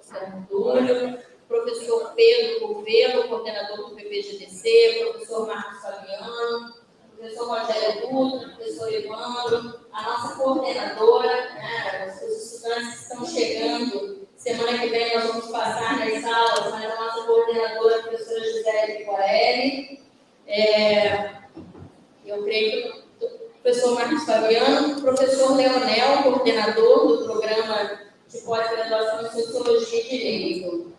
professor Sérgio Túlio, professor Pedro Corvelo, coordenador do PPGDC, professor Marcos Fabiano, professor Rogério Dutra, professor Evandro, a nossa coordenadora, né, os estudantes que estão chegando, semana que vem nós vamos passar nas salas, mas a nossa coordenadora, a professora Gisele Coelho, eu creio que o professor Marcos Fabiano, o professor Leonel, coordenador do programa de pós-graduação em Sociologia e Direito.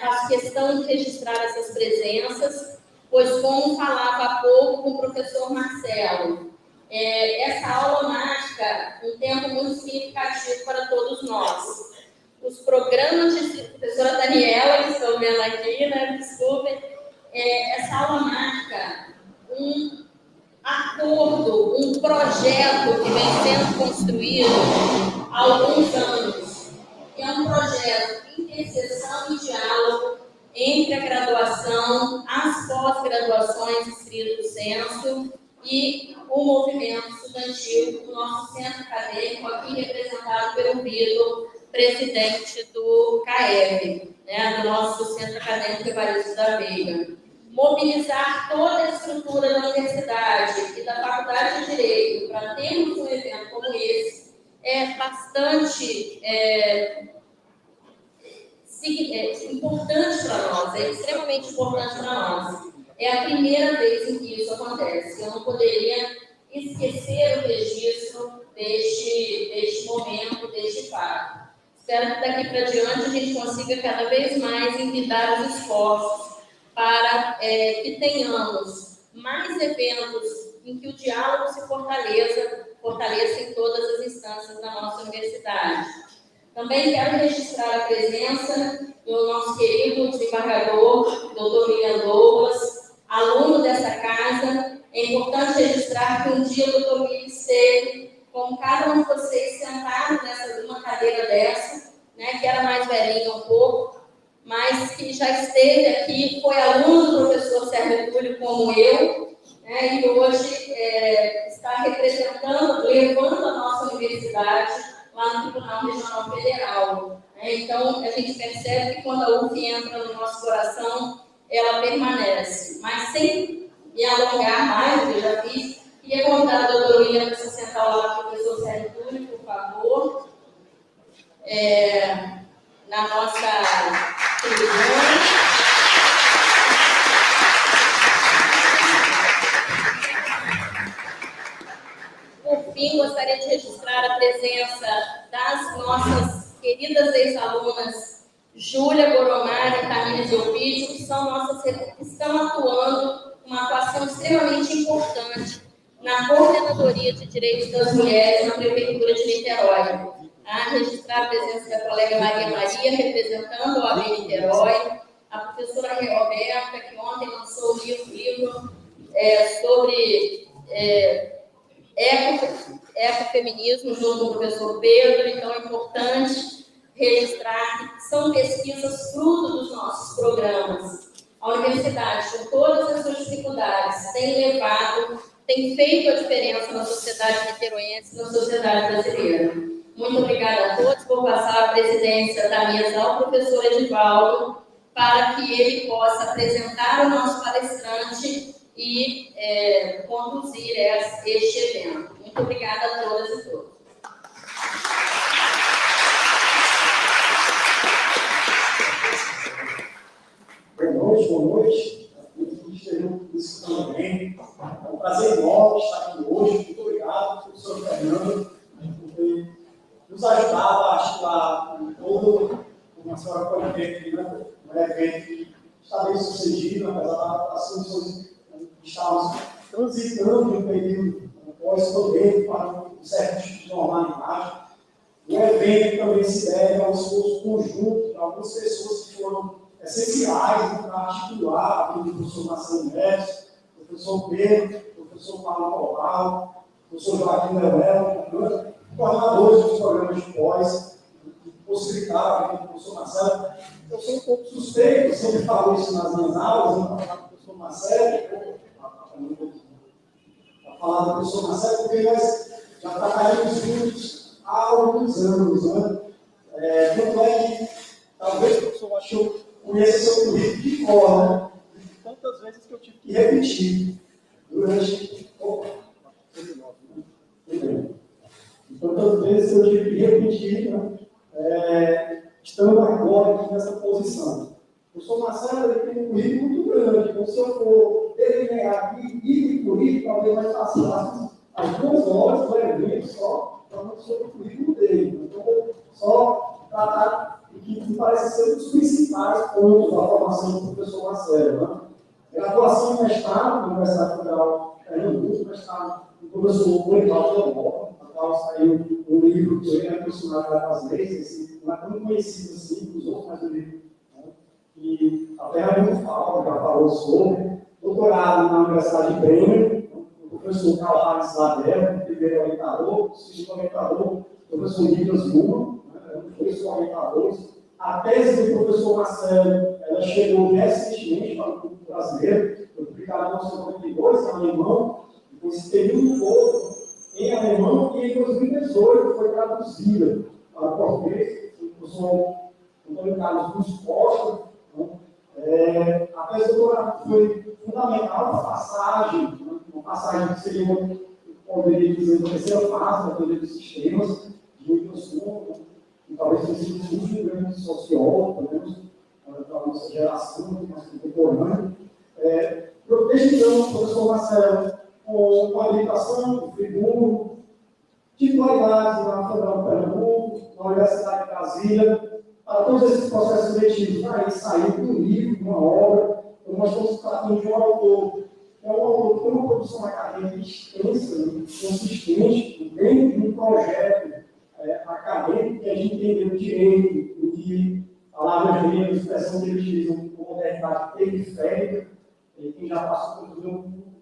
Faço questão de registrar essas presenças, pois, como falava há pouco com o professor Marcelo, essa aula marca um tempo muito significativo para todos nós. Os programas de professora Daniela, que estão vendo aqui, né, desculpem, essa aula marca um acordo, um projeto que vem sendo construído há alguns anos, que é um projeto de interseção e diálogo entre a graduação, as pós-graduações estrito sensu e o movimento estudantil do nosso centro acadêmico, aqui representado pelo Vitor, presidente do CAEB, né, do nosso centro acadêmico Evaristo da Veiga. Mobilizar toda a estrutura da universidade e da Faculdade de Direito para termos um evento como esse é bastante importante para nós, é extremamente importante para nós. É a primeira vez em que isso acontece. Eu não poderia esquecer o registro deste momento, deste fato. Espero que daqui para diante a gente consiga cada vez mais envidar os esforços para que tenhamos mais eventos em que o diálogo se fortaleça em todas as instâncias da nossa universidade. Também quero registrar a presença do nosso querido desembargador, doutor William Douglas, aluno dessa casa. É importante registrar que um dia o doutor William esteve com cada um de vocês sentado numa cadeira dessa, né, que era mais velhinha um pouco, mas que já esteve aqui, foi aluno do professor Sérgio Túlio, como eu, né, e hoje está representando, levando a nossa universidade lá no Tribunal Regional Federal. Então, a gente percebe que quando a UF entra no nosso coração, ela permanece. Mas sem me alongar mais, eu já fiz, queria convidar a doutora William para se sentar ao lado do professor Sérgio Túlio, por favor. Na nossa tribuna. Por fim, gostaria de registrar a presença das nossas queridas ex-alunas Júlia Boromar e Tamires Elpidio, que estão atuando uma atuação extremamente importante na Coordenadoria de Direitos das Mulheres na Prefeitura de Niterói. A registrar a presença da colega Maria, representando a OAB Niterói, a professora Roberta, que ontem lançou o livro sobre ecofeminismo, junto com o professor Pedro. Então, é importante registrar que são pesquisas fruto dos nossos programas. A universidade, com todas as suas dificuldades, tem feito a diferença na sociedade niteroense e na sociedade brasileira. Muito obrigada a todos. Vou passar a presidência da mesa ao professor Edivaldo, para que ele possa apresentar o nosso palestrante e conduzir este evento. Muito obrigada a todas e todos. Boa noite. Estejam escutando bem. É um prazer enorme estar aqui hoje. Muito obrigado, professor Fernando, por ter nos ajudado a articular todo uma senhora politécnica, um evento que está bem sucedido, apesar das funções que estávamos transitando de um período pós-pandêmico para um certo tipo de normalidade. O evento também se deve ao esforço conjunto de algumas pessoas que foram essenciais para articular aqui o professor Marcelo Neves, o professor Pedro, o professor Paulo Corral, o professor Joaquim Leonel, coordenadores dos programas de pós, que possibilitaram aqui o professor Marcelo. Eu sou um pouco suspeito, eu sempre falo isso nas minhas aulas, para falar do professor Marcelo, para falar do professor Marcelo, porque nós já trabalhamos juntos há alguns anos, né? Tanto é que Talvez, professor, acho que eu conheça seu currículo de cor, né? Tantas vezes que eu tive que repetir durante. Tantas vezes eu tive que repetir, né? Estando agora aqui nessa posição. O professor Marcelo ele tem um currículo muito grande. Então, se eu for delinear aqui e currículo, talvez mais fácil as 2 horas do evento só falando sobre o currículo dele. Então, só tratar que me parece ser um dos principais pontos da formação do professor Marcelo. Né? Graduação em mestrado na Universidade Federal de Pernambuco, mestrado do professor Orivaldo Teodoro, na qual saiu um livro que ele é aproximado das leis, não é tão conhecido assim dos outros, mas um livro que até a muito fala, já falou sobre. Doutorado na Universidade de Bremen, o professor Karl Heinz Ladel, o primeiro orientador, o segundo orientador, o professor Nicolas Guma, os dois orientadores. A tese do professor Marcelo, ela chegou recentemente para o público brasileiro, foi publicada em 1992 em alemão, depois esse período todo em alemão, e em 2018 foi traduzida para o português, o professor Antônio Carlos Cruz Costa. A tese do doutorado foi fundamental para a passagem, uma passagem que seria, poderia dizer, uma terceira fase da teoria dos sistemas, de Newton, e talvez tenha sido um grande sociólogo, pelo menos da nossa geração, mais contemporânea. Desde então, o professor Marcelo, com a habilitação de Friburgo, titularidades na Federal de Pernambuco, na Universidade de Brasília, para todos esses processos seletivos, aí saiu de um livro, de uma obra, então nós estamos tratando de um autor, que é um autor que tem uma produção acadêmica extensa, consistente, dentro de um projeto acadêmico que a gente entendeu direito, em que palavras dele, a expressão que eles utilizam como modernidade periférica, quem já passou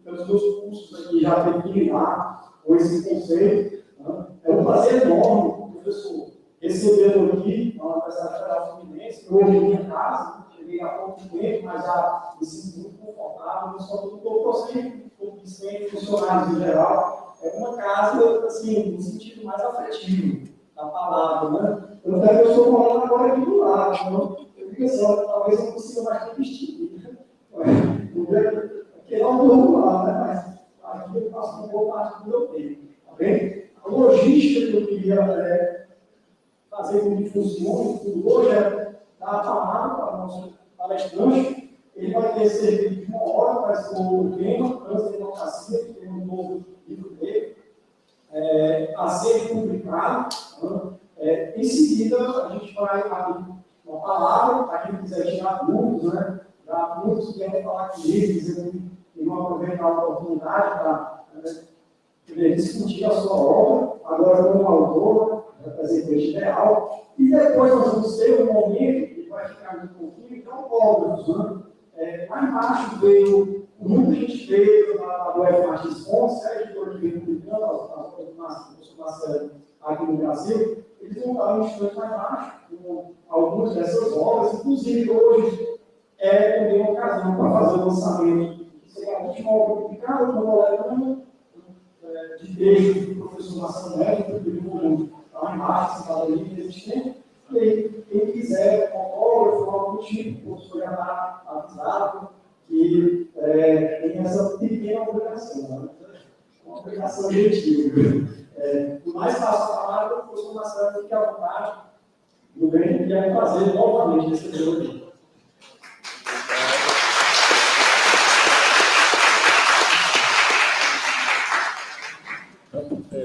pelos meus cursos aqui já teve que lidar com esse conceito. Né? É um prazer enorme, professor, recebê-lo aqui na Universidade Federal Fluminense, que hoje é minha casa, cheguei há pouco tempo, mas já me sinto muito confortável, não só do docente, como discente, funcionários em geral. É uma casa, assim, no sentido mais afetivo da palavra, né? Eu até que eu estou morando agora aqui do lado, então eu fico assim, talvez eu consiga mais distinguir. Porque não durmo lá, né? Mas aqui eu faço uma boa parte do meu tempo, tá bem? A logística que eu queria fazer com que funcione, tudo hoje é dar a palavra para o nosso palestrante. Ele vai ter servido de 1 hora para expor o tema, Transdemocracia, que tem um novo livro dele, a ser publicado. Em seguida, a gente vai abrir uma palavra para quem quiser tirar dúvidas, né? Já muitos querem falar comigo, dizendo que vão aproveitar a oportunidade para discutir a sua obra, agora como autor, representante ideal, e depois nós vamos ter um momento que vai ficar muito pouquinho, então autógrafos, né? Lá embaixo veio, muita gente veio do F. Martins Fontes, editor que veio publicando as coisas do Marcelo aqui no Brasil, eles vão dar um instante lá embaixo, com algumas dessas obras, inclusive hoje também uma ocasião para fazer o lançamento, que seria a última obra publicada, uma coletânea de texto do professor Marcelo Neto, que publicou lá embaixo, cidadania existente, e aí, quem quiser, autógrafo, algo do tipo, o professor já está avisado que tem essa pequena obrigação, né? Uma obrigação gentil. O mais fácil da palavra, o professor Marcelo fique à vontade, no bem que quer fazer novamente esse jogo.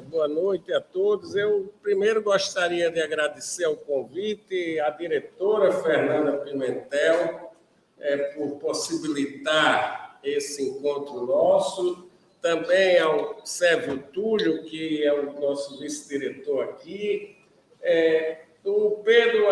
Boa noite a todos. Eu primeiro gostaria de agradecer ao convite à diretora Fernanda Pimentel por possibilitar esse encontro nosso, também ao Sérgio Túlio, que é o nosso vice-diretor aqui, o Pedro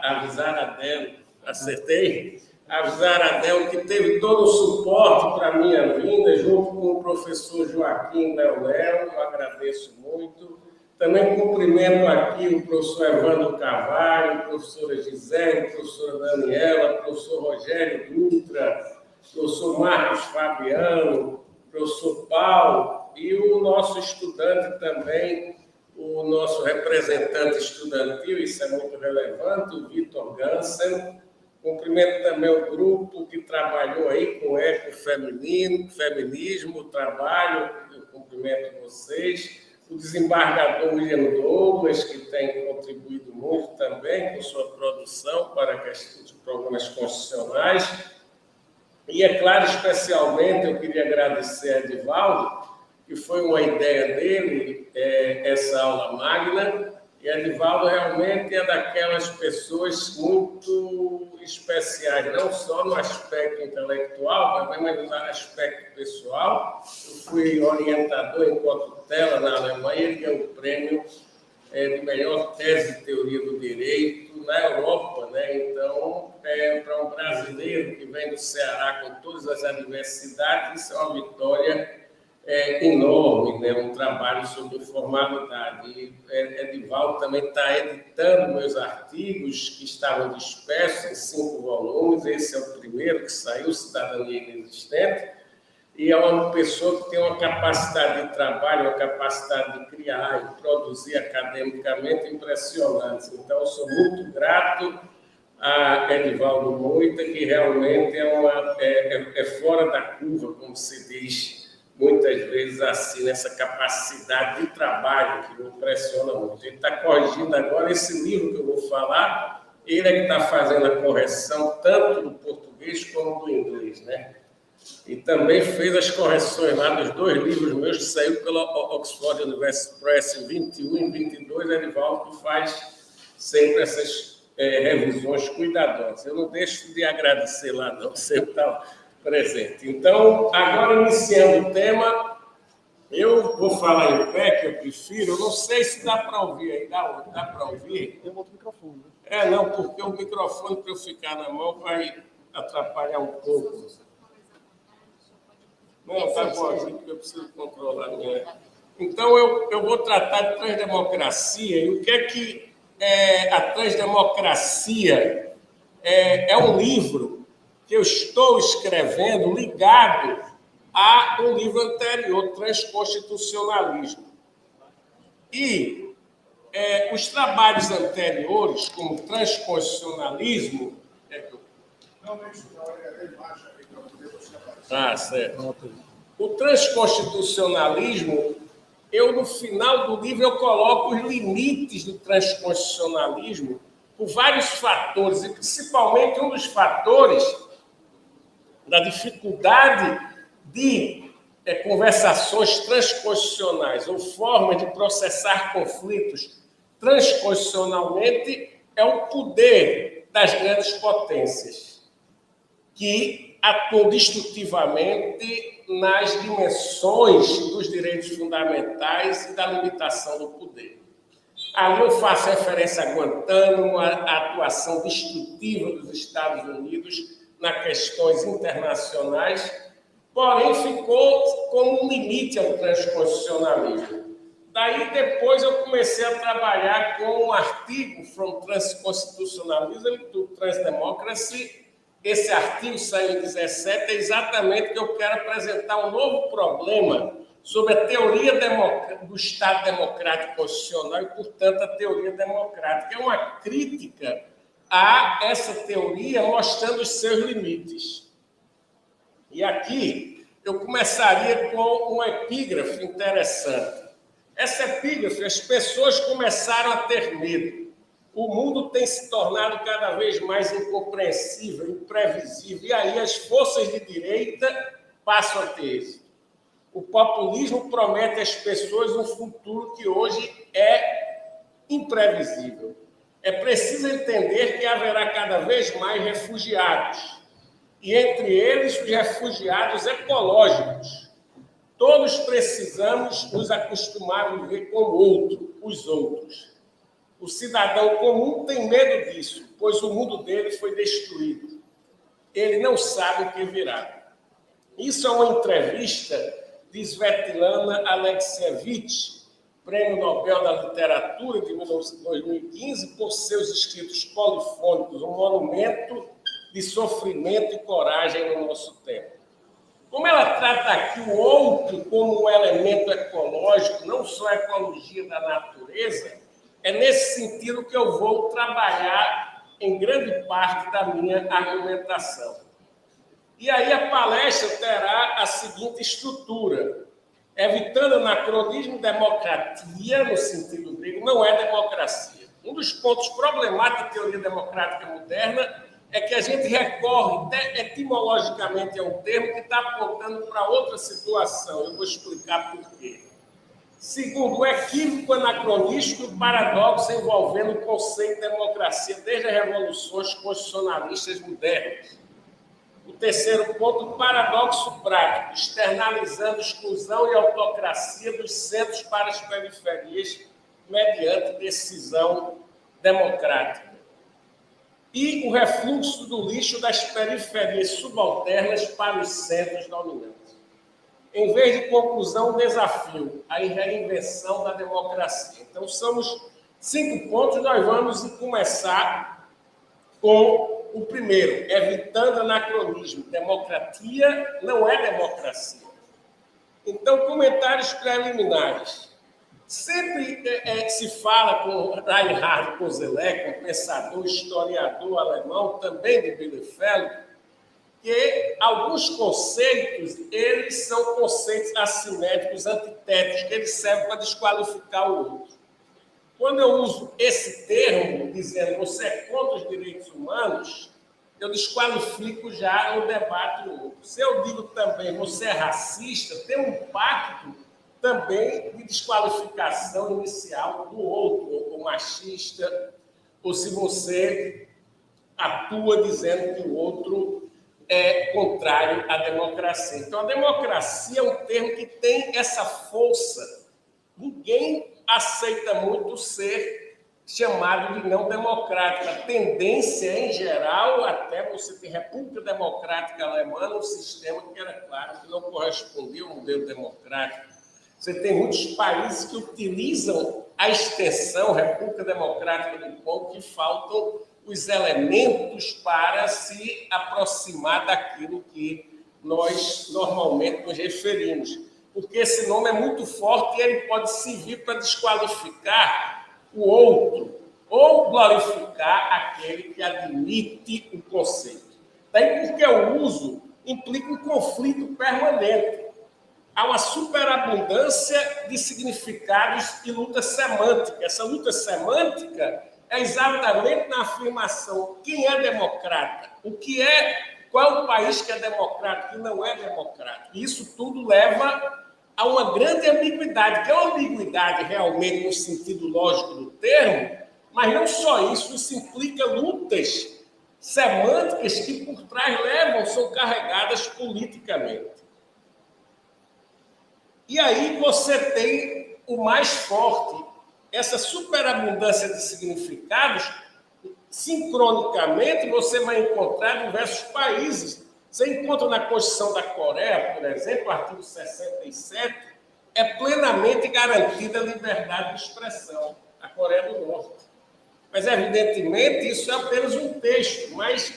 Avisaradel, acertei? Avisaradel, que teve todo o suporte para a minha vinda, junto com o professor Joaquim Leonel, eu agradeço muito. Também cumprimento aqui o professor Evandro Carvalho, a professora Gisele, a professora Daniela, o professor Rogério Dutra, o professor Marcos Fabiano, o professor Paulo e o nosso estudante também, o nosso representante estudantil, isso é muito relevante, o Vitor Gansen. Cumprimento também o grupo que trabalhou aí com ecofeminismo, trabalho, eu cumprimento vocês. O desembargador William Douglas, que tem contribuído muito também com sua produção para a questão de programas constitucionais. E, é claro, especialmente, eu queria agradecer a Edivaldo, que foi uma ideia dele, essa aula magna. E Edivaldo realmente é daquelas pessoas muito especiais, não só no aspecto intelectual, mas no aspecto pessoal. Eu fui orientador enquanto tutela na Alemanha, ele ganhou o prêmio de melhor tese de teoria do direito na Europa, né? Então, para um brasileiro que vem do Ceará com todas as adversidades, isso é uma vitória enorme, né? Um trabalho sobre informalidade. Edivaldo também está editando meus artigos que estavam dispersos em 5 volumes. Esse é o primeiro que saiu, Cidadania Inexistente, e é uma pessoa que tem uma capacidade de trabalho, uma capacidade de criar e produzir academicamente impressionante. Então, eu sou muito grato a Edivaldo Moita, que realmente é fora da curva, como se diz muitas vezes assim, nessa capacidade de trabalho que me impressiona muito. Ele está corrigindo agora esse livro que eu vou falar, ele é que está fazendo a correção tanto do português como do inglês, né? E também fez as correções lá dos 2 livros meus que saiu pela Oxford University Press em 21 e 22, Edivaldo que faz sempre essas revisões cuidadosas. Eu não deixo de agradecer lá, não, sempre está presente. Então, agora iniciando o tema, eu vou falar em pé, que eu prefiro, eu não sei se dá para ouvir aí, dá para ouvir? Tem um outro microfone, né? Não, porque o microfone, para eu ficar na mão, vai atrapalhar um pouco. Não, tá bom, porque eu preciso controlar a minha. Então, eu vou tratar de transdemocracia, e o que a transdemocracia é um livro que eu estou escrevendo ligado a um livro anterior, Transconstitucionalismo. E os trabalhos anteriores, como Transconstitucionalismo... Certo. O transconstitucionalismo, no final do livro, eu coloco os limites do transconstitucionalismo por vários fatores, e principalmente um dos fatores da dificuldade de conversações transconstitucionais ou formas de processar conflitos transconstitucionalmente é o poder das grandes potências, que atuam destrutivamente nas dimensões dos direitos fundamentais e da limitação do poder. Ali eu faço referência a Guantánamo, a atuação destrutiva dos Estados Unidos nas questões internacionais, porém ficou como um limite ao transconstitucionalismo. Daí, depois, eu comecei a trabalhar com um artigo From Transconstitutionalism to Transdemocracy. Esse artigo saiu em 2017, é exatamente que eu quero apresentar um novo problema sobre a teoria do Estado Democrático Constitucional e, portanto, a teoria democrática. É uma crítica a essa teoria mostrando os seus limites. E aqui eu começaria com uma epígrafe interessante. Essa epígrafe, as pessoas começaram a ter medo. O mundo tem se tornado cada vez mais incompreensível, imprevisível, e aí as forças de direita passam a ter êxito. O populismo promete às pessoas um futuro que hoje é imprevisível. É preciso entender que haverá cada vez mais refugiados, e entre eles os refugiados ecológicos. Todos precisamos nos acostumar a viver com o outro, os outros. O cidadão comum tem medo disso, pois o mundo dele foi destruído. Ele não sabe o que virá. Isso é uma entrevista de Svetlana Alexievich, Prêmio Nobel da Literatura de 2015, por seus escritos polifônicos, um monumento de sofrimento e coragem no nosso tempo. Como ela trata aqui o outro como um elemento ecológico, não só a ecologia da natureza, é nesse sentido que eu vou trabalhar em grande parte da minha argumentação. E aí a palestra terá a seguinte estrutura: evitando anacronismo, democracia, no sentido grego, não é democracia. Um dos pontos problemáticos da teoria democrática moderna é que a gente recorre etimologicamente a um termo que está apontando para outra situação. Eu vou explicar por quê. Segundo, o equívoco anacronístico e o paradoxo envolvendo o conceito de democracia desde as revoluções constitucionalistas modernas. O terceiro ponto, o paradoxo prático, externalizando exclusão e autocracia dos centros para as periferias mediante decisão democrática. E o refluxo do lixo das periferias subalternas para os centros dominantes. Em vez de conclusão, o desafio, a reinvenção da democracia. Então, somos 5 pontos, nós vamos começar com o primeiro, evitando anacronismo. Democracia não é democracia. Então, comentários preliminares. Sempre se fala com Reinhard Koselleck, um pensador, historiador alemão, também de Bielefeld, que alguns conceitos, eles são conceitos assimétricos, antitéticos, que eles servem para desqualificar o outro. Quando eu uso esse termo, dizendo você é contra os direitos humanos, eu desqualifico já o debate do outro. Se eu digo também você é racista, tem um impacto também de desqualificação inicial do outro, ou machista, ou se você atua dizendo que o outro é contrário à democracia. Então, a democracia é um termo que tem essa força. Ninguém aceita muito ser chamado de não democrático. A tendência, em geral, até você ter República Democrática Alemã, um sistema que era claro que não correspondia ao modelo democrático. Você tem muitos países que utilizam a extensão República Democrática do Congo, que faltam os elementos para se aproximar daquilo que nós normalmente nos referimos. Porque esse nome é muito forte e ele pode servir para desqualificar o outro ou glorificar aquele que admite o conceito. Daí porque o uso implica um conflito permanente. Há uma superabundância de significados e luta semântica. Essa luta semântica é exatamente na afirmação quem é democrata, qual é o país que é democrático e não é democrático. Isso tudo leva a uma grande ambiguidade, que é uma ambiguidade realmente no sentido lógico do termo, mas não só isso, isso implica lutas semânticas que por trás são carregadas politicamente. E aí você tem o mais forte, essa superabundância de significados, sincronicamente você vai encontrar em diversos países. Você encontra na Constituição da Coreia, por exemplo, o artigo 67, é plenamente garantida a liberdade de expressão, a Coreia do Norte. Mas, evidentemente, isso é apenas um texto, mas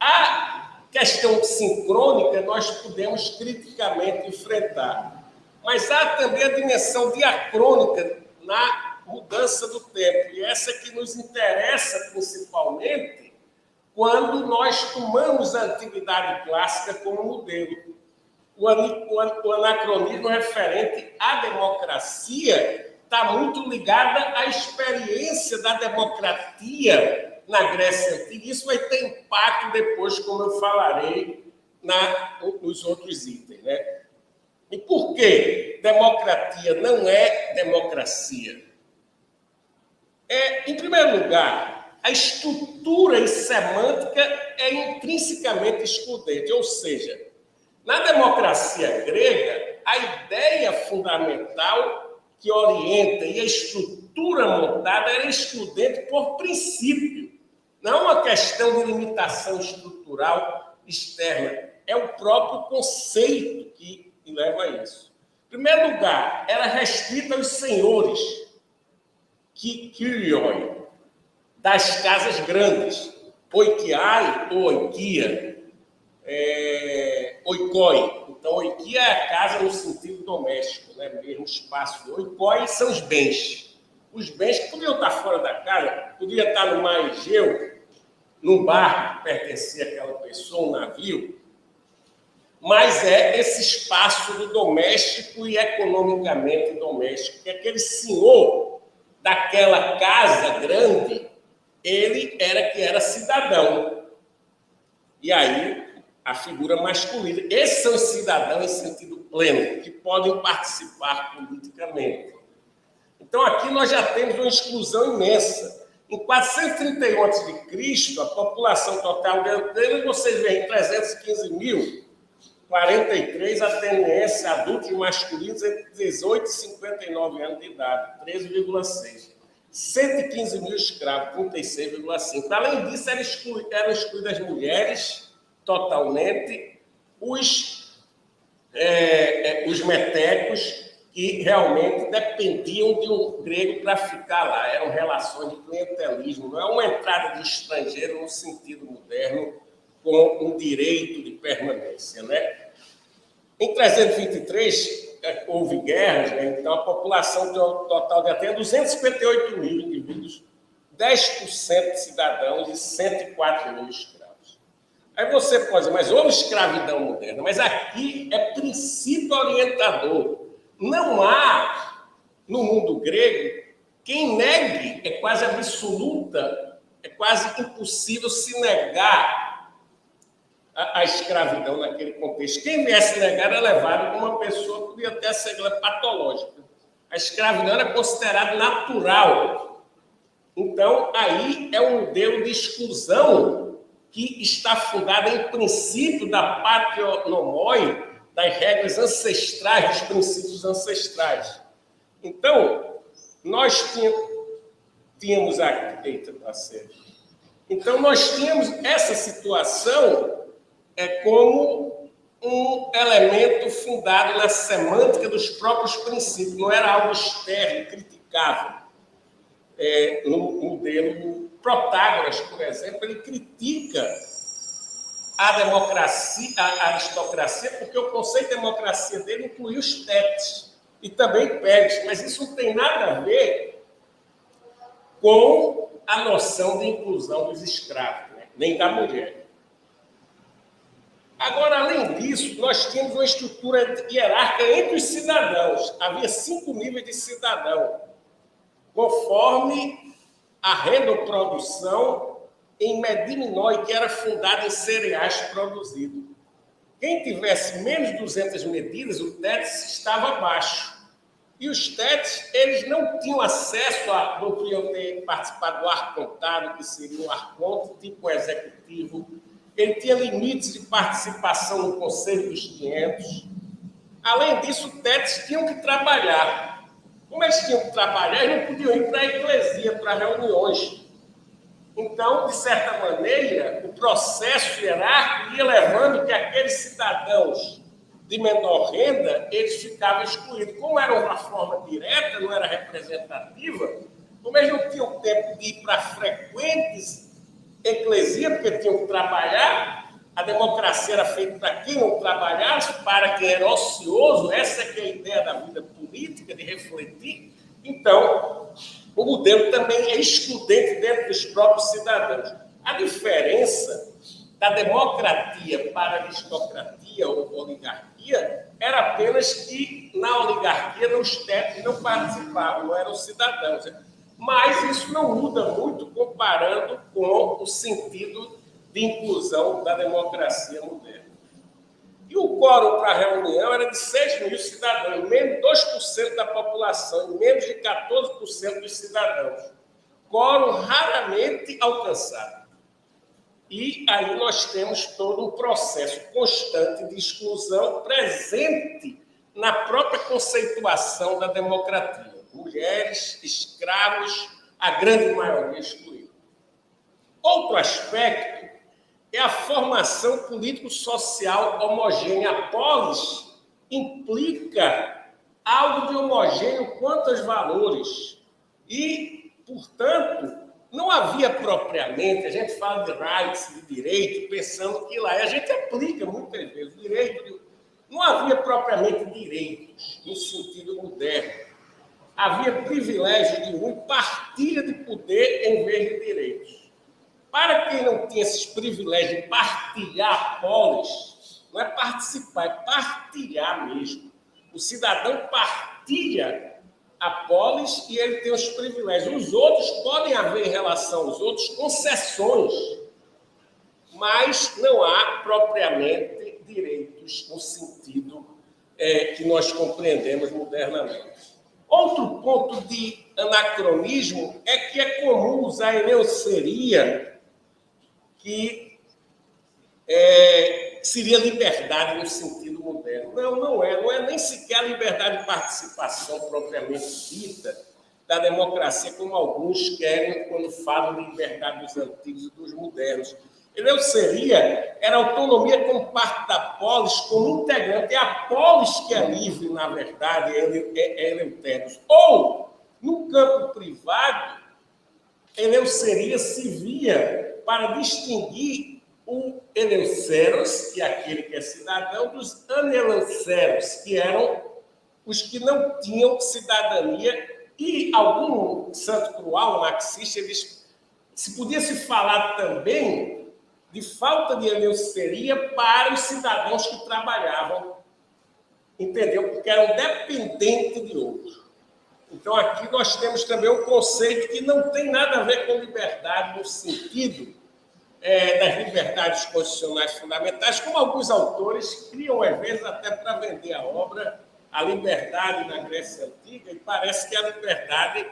a questão sincrônica nós podemos criticamente enfrentar. Mas há também a dimensão diacrônica na mudança do tempo, e essa é que nos interessa principalmente quando nós tomamos a antiguidade clássica como modelo. O anacronismo referente à democracia está muito ligada à experiência da democracia na Grécia Antiga. Isso vai ter impacto depois, como eu falarei nos outros itens, né? E por que democracia não é democracia? Em primeiro lugar, a estrutura e semântica é intrinsecamente excludente, ou seja, na democracia grega, a ideia fundamental que orienta e a estrutura montada era excludente por princípio. Não é uma questão de limitação estrutural externa, é o próprio conceito que leva a isso. Em primeiro lugar, ela é restrita aos senhores, kyrioi, das casas grandes, oikiai ou oikia. oikoi. Então, oikia é a casa no sentido doméstico, né? Mesmo espaço. Oikoi são os bens. Os bens que podiam estar fora da casa, podia estar no mar Egeu, num barco que pertencia àquela pessoa, um navio, mas é esse espaço do doméstico e economicamente doméstico, que aquele senhor daquela casa grande, ele era cidadão. E aí, a figura masculina. Esses são os cidadãos em sentido pleno, que podem participar politicamente. Então, aqui nós já temos uma exclusão imensa. Em 431 a.C., a população total dele, vocês veem, 315 mil, 43 atenienses, adultos masculinos entre 18 e 59 anos de idade, 13,6. 115 mil escravos, 36,5. Além disso, eram excluídas as mulheres totalmente, os metecos, que realmente dependiam de um grego para ficar lá. Eram relações de clientelismo, não é uma entrada de estrangeiro no sentido moderno, com um direito de permanência, né? Em 323, houve guerras, né? Então a população total de Atenas, 258 mil indivíduos, 10% de cidadãos e 104 mil escravos. Aí você pode dizer, mas houve escravidão moderna, mas aqui é princípio orientador. Não há, no mundo grego, quem negue é quase absoluta, é quase impossível se negar a escravidão naquele contexto. Quem viesse negar era levado como uma pessoa, podia até ser patológica. A escravidão era considerada natural. Então, aí é um modelo de exclusão que está fundado em princípio da patrionomoi, das regras ancestrais, dos princípios ancestrais. Então, nós tínhamos aqui... Eita, tá certo. Então, nós tínhamos essa situação como um elemento fundado na semântica dos próprios princípios, não era algo estéril, criticável. No modelo Protágoras, por exemplo, ele critica a democracia, a aristocracia, porque o conceito de democracia dele inclui os tetes e também pedes, mas isso não tem nada a ver com a noção de inclusão dos escravos, né? Nem da mulher. Agora, além disso, nós tínhamos uma estrutura hierárquica entre os cidadãos. Havia 5 níveis de cidadão, conforme a rendoprodução em Medimnoi, que era fundada em cereais produzidos. Quem tivesse menos de 200 medidas, o TETS estava abaixo. E os TETs, eles não tinham acesso a, não podiam ter participado do arcontado, que seria um arconto, tipo executivo. Ele tinha limites de participação no Conselho dos 500. Além disso, os TETs tinham que trabalhar. Como eles tinham que trabalhar, eles não podiam ir para a eclesia, para reuniões. Então, de certa maneira, o processo hierárquico ia levando que aqueles cidadãos de menor renda, eles ficavam excluídos. Como era uma forma direta, não era representativa, como eles não tinham tempo de ir para frequentes eclesias, porque tinham que trabalhar, a democracia era feita para quem não trabalhasse, para quem era ocioso, essa é que é a ideia da vida política, de refletir. Então, o modelo também é excludente dentro dos próprios cidadãos. A diferença da democracia para a aristocracia ou oligarquia era apenas que na oligarquia os tetos não participavam, não eram cidadãos. Mas isso não muda muito comparando com o sentido de inclusão da democracia moderna. E o quórum para a reunião era de 6 mil cidadãos, menos de 2% da população, e menos de 14% dos cidadãos. Quórum raramente alcançado. E aí nós temos todo um processo constante de exclusão presente na própria conceituação da democracia. Mulheres, escravos, a grande maioria excluída. Outro aspecto é a formação político-social homogênea. A polis implica algo de homogêneo quanto aos valores. E, portanto, não havia propriamente, a gente fala de rights, de direito, pensando que lá, e a gente aplica muitas vezes, não havia propriamente direitos, no sentido moderno. Havia privilégio de um e partilha de poder em vez de direitos. Para quem não tinha esses privilégios de partilhar a polis, não é participar, é partilhar mesmo. O cidadão partilha a polis e ele tem os privilégios. Os outros podem haver em relação aos outros concessões, mas não há propriamente direitos no sentido que nós compreendemos modernamente. Outro ponto de anacronismo é que é comum usar a eleuceria, que seria liberdade no sentido moderno. Não é nem sequer a liberdade de participação propriamente dita da democracia, como alguns querem quando falam de liberdade dos antigos e dos modernos. Eleuceria era autonomia como parte da polis, como integrante. É a polis que é livre, na verdade, é Eleutéros. Ou, no campo privado, eleuceria se via para distinguir o eleuceros, que é aquele que é cidadão, dos aneleuceros, que eram os que não tinham cidadania, e algum santo crual, marxista, se podia se falar também de falta de eleuceria para os cidadãos que trabalhavam, entendeu? Porque eram dependentes de outros. Então, aqui nós temos também um conceito que não tem nada a ver com liberdade no sentido das liberdades constitucionais fundamentais, como alguns autores criam, às vezes, até para vender a obra, a liberdade na Grécia Antiga, e parece que é a liberdade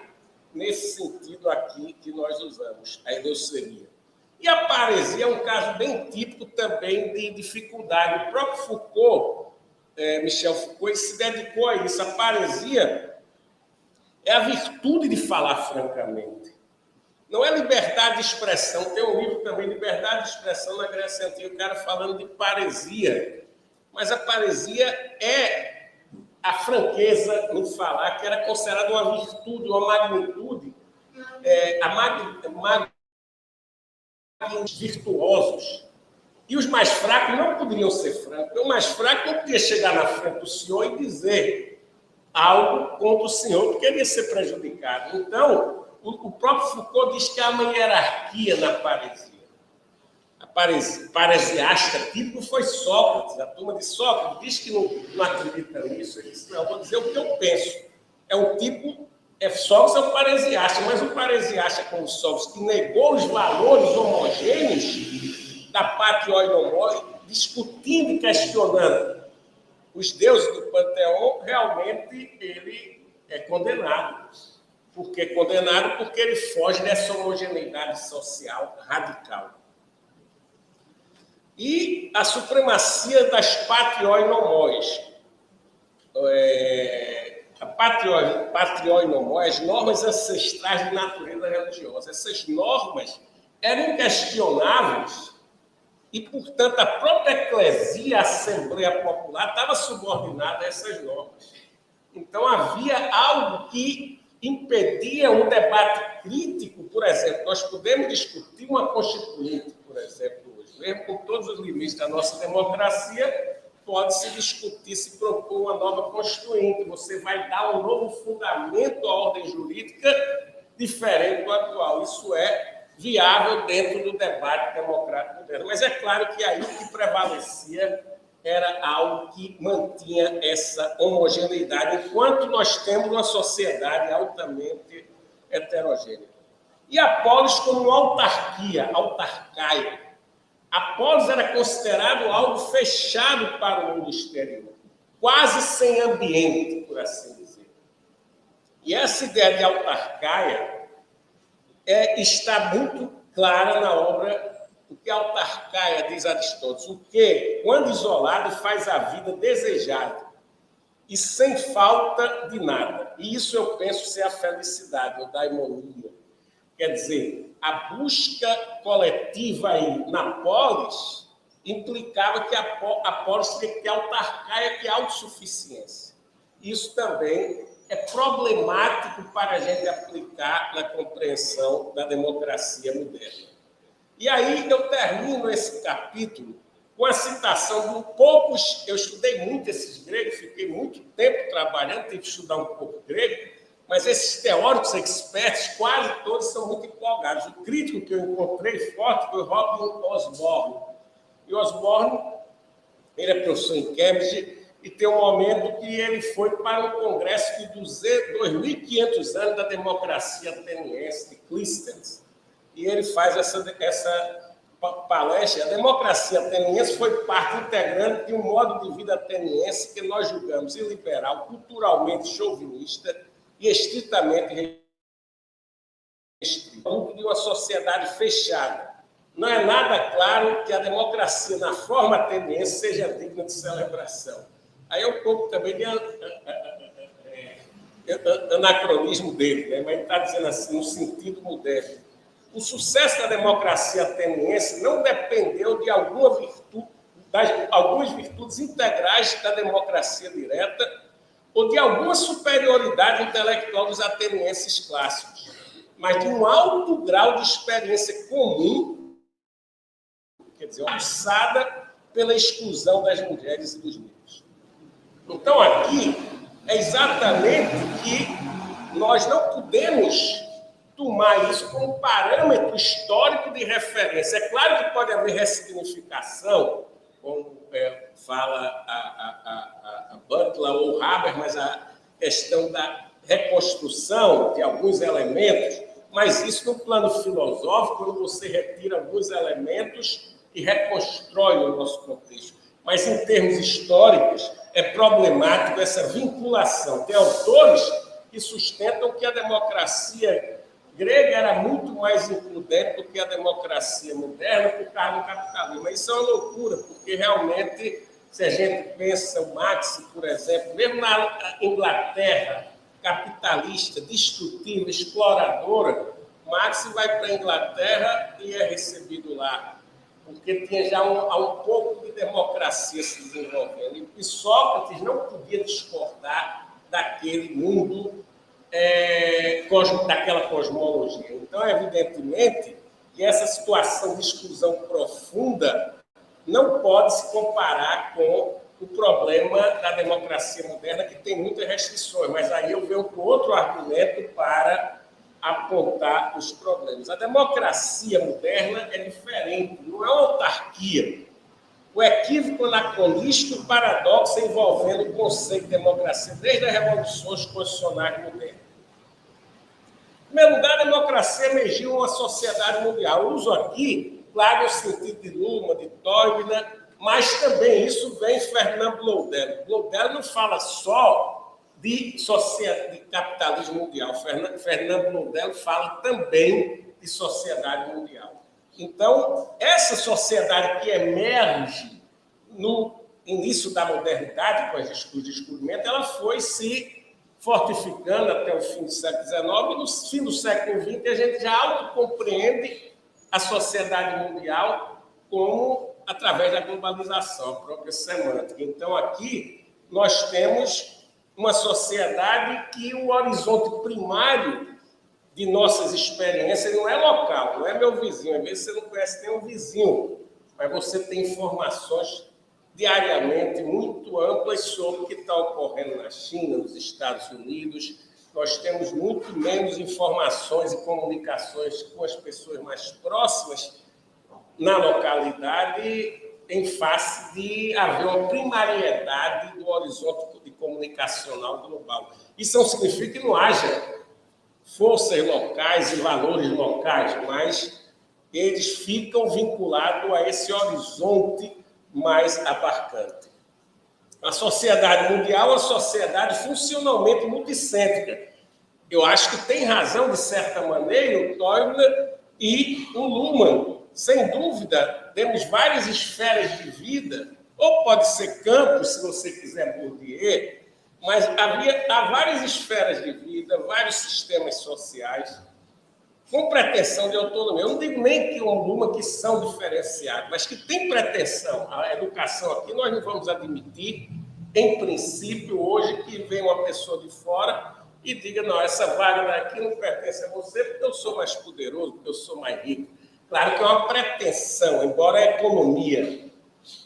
nesse sentido aqui que nós usamos, a eleuceria. E a paresia é um caso bem típico também de dificuldade. O próprio Foucault, Michel Foucault, ele se dedicou a isso. A paresia é a virtude de falar francamente. Não é liberdade de expressão. Tem um livro também, Liberdade de Expressão na Grécia Antiga, o cara falando de paresia. Mas a paresia é a franqueza no falar, que era considerada uma virtude, uma magnitude, virtuosos. E os mais fracos não poderiam ser francos. O mais fraco não podia chegar na frente do senhor e dizer algo contra o senhor, porque ele ia ser prejudicado. Então, o próprio Foucault diz que há uma hierarquia na paresia. A paresiasta tipo foi Sócrates. A turma de Sócrates diz que não acredita nisso. Ele disse, não, eu vou dizer o que eu penso. É um tipo... Sócrates é um paresiasta, mas um paresiasta como Sócrates, que negou os valores homogêneos da pátria oinomoi, discutindo e questionando os deuses do panteão, realmente ele é condenado. Por que condenado? Porque ele foge dessa homogeneidade social radical. E a supremacia das patrioinomóis. A patrioinomói, as normas ancestrais de natureza religiosa. Essas normas eram inquestionáveis e, portanto, a própria eclesia, a Assembleia Popular, estava subordinada a essas normas. Então, havia algo que impedia um debate crítico. Por exemplo, nós podemos discutir uma constituinte, por exemplo, hoje, mesmo com todos os limites da nossa democracia, pode-se discutir, se propor uma nova constituinte. Você vai dar um novo fundamento à ordem jurídica diferente do atual. Isso é viável dentro do debate democrático moderno. Mas é claro que aí o que prevalecia era algo que mantinha essa homogeneidade, enquanto nós temos uma sociedade altamente heterogênea. E a polis como uma autarquia, autarcaica. A polis era considerado algo fechado para o mundo exterior, quase sem ambiente, por assim dizer. E essa ideia de autarcaia está muito clara na obra. O que a autarcaia, diz Aristóteles, o que, quando isolado, faz a vida desejada e sem falta de nada. E isso eu penso ser a felicidade, ou daimonia. Quer dizer, a busca coletiva aí na polis implicava que a polis teria que ter autarcaia, que é autossuficiência. Isso também é problemático para a gente aplicar na compreensão da democracia moderna. E aí eu termino esse capítulo com a citação de poucos... Eu estudei muito esses gregos, fiquei muito tempo trabalhando, tive que estudar um pouco grego, mas esses teóricos experts, quase todos são muito empolgados. O crítico que eu encontrei forte foi Robin Osborne. E Osborne, ele é professor em Cambridge, e tem um momento que ele foi para um congresso de 2.500 anos da democracia ateniense, de Clístenes. E ele faz essa palestra. A democracia ateniense foi parte integrante de um modo de vida ateniense que nós julgamos iliberal, culturalmente chauvinista e estritamente restrito, de uma sociedade fechada. Não é nada claro que a democracia, na forma ateniense, seja digna de celebração. Aí é um pouco também de anacronismo dele, né? Mas ele está dizendo assim, no sentido moderno. O sucesso da democracia ateniense não dependeu de algumas virtudes integrais da democracia direta ou de alguma superioridade intelectual dos atenienses clássicos, mas de um alto grau de experiência comum, quer dizer, alçada pela exclusão das mulheres e dos negros. Então, aqui é exatamente que nós não podemos tomar isso como parâmetro histórico de referência. É claro que pode haver ressignificação, como fala a Butler ou Haber, mas a questão da reconstrução de alguns elementos, mas isso no plano filosófico, quando você retira alguns elementos e reconstrói o nosso contexto. Mas, em termos históricos, é problemático essa vinculação. Tem autores que sustentam que a democracia grega era muito mais includente do que a democracia moderna por causa do capitalismo. Mas isso é uma loucura, porque realmente, se a gente pensa o Marx, por exemplo, mesmo na Inglaterra capitalista, destrutiva, exploradora, Marx vai para a Inglaterra e é recebido lá, porque tinha já um pouco de democracia se desenvolvendo. E Sócrates não podia discordar daquele mundo, daquela cosmologia. Então, evidentemente, que essa situação de exclusão profunda não pode se comparar com o problema da democracia moderna, que tem muitas restrições, mas aí eu venho com outro argumento para apontar os problemas. A democracia moderna é diferente, não é uma autarquia. O equívoco anacronístico e o paradoxo envolvendo o conceito de democracia desde as revoluções constitucionais modernas. Em primeiro lugar, a democracia emergiu uma sociedade mundial. Eu uso aqui, claro, no sentido de Luhmann, de Toynbee, mas também isso vem em Fernand Bloudel. Bloudel não fala só de capitalismo mundial. Fernand Bloudel fala também de sociedade mundial. Então, essa sociedade que emerge no início da modernidade, com o descobrimento, ela foi se fortificando até o fim do século XIX, e no fim do século XX a gente já autocompreende a sociedade mundial como através da globalização, a própria semântica. Então, aqui nós temos uma sociedade que o horizonte primário de nossas experiências não é local, não é meu vizinho. Às vezes você não conhece nem um vizinho, mas você tem informações diariamente muito amplas sobre o que está ocorrendo na China, nos Estados Unidos. Nós temos muito menos informações e comunicações com as pessoas mais próximas na localidade, em face de haver uma primariedade do horizonte comunicacional global. Isso não significa que não haja forças locais e valores locais, mas eles ficam vinculados a esse horizonte mais abarcante. A sociedade mundial é uma sociedade funcionalmente multicêntrica. Eu acho que tem razão, de certa maneira, o Toynbee e o Luhmann. Sem dúvida, temos várias esferas de vida, ou pode ser campos, se você quiser, Bourdieu, mas há várias esferas de vida, vários sistemas sociais, com pretensão de autonomia. Eu não digo nem que uma que são diferenciados, mas que tem pretensão. A educação aqui nós não vamos admitir, em princípio, hoje, que vem uma pessoa de fora e diga, não, essa vaga daqui não pertence a você porque eu sou mais poderoso, porque eu sou mais rico. Claro que é uma pretensão, embora a economia,